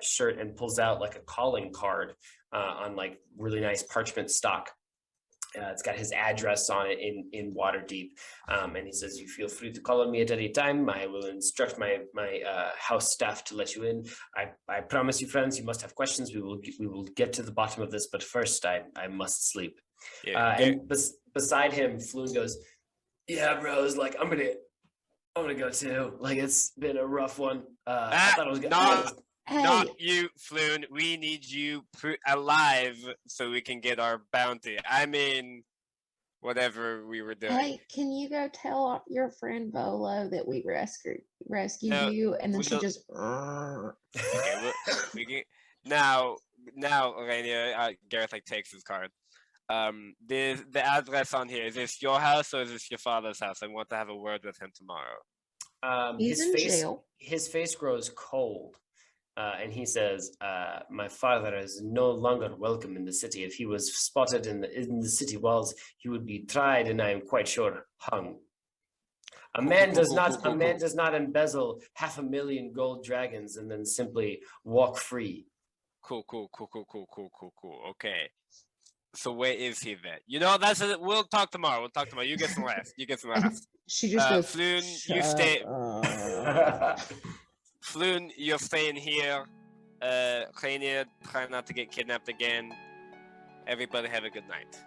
shirt and pulls out like a calling card on like really nice parchment stock. It's got his address on it in Waterdeep, and he says, "You feel free to call on me at any time. I will instruct my house staff to let you in. I promise you, friends, you must have questions. We will get to the bottom of this, but first, I must sleep." Yeah, And beside him, Floon goes, "Yeah, bros. Like I'm gonna go too. Like it's been a rough one. I thought it was good." Not you, Floon. We need you alive so we can get our bounty. I mean, whatever we were doing. Hey, can you go tell your friend Bolo that we rescued No, you? And then she we'll- just. Okay, we can now, Ranear, Gareth like takes his card. The address on here, is this your house or is this your father's house? I want to have a word with him tomorrow. He's in jail. His face grows cold. And he says, my father is no longer welcome in the city. If he was spotted in the city walls, he would be tried and I am quite sure hung. A man does not embezzle 500,000 gold dragons and then simply walk free. Cool. Okay. So where is he then? You know, that's it. We'll talk tomorrow. We'll talk tomorrow. You get some last. You get some last. She just goes, Floon, you "Shut stay. up." Floon, you're staying here. Ranear, try not to get kidnapped again. Everybody have a good night.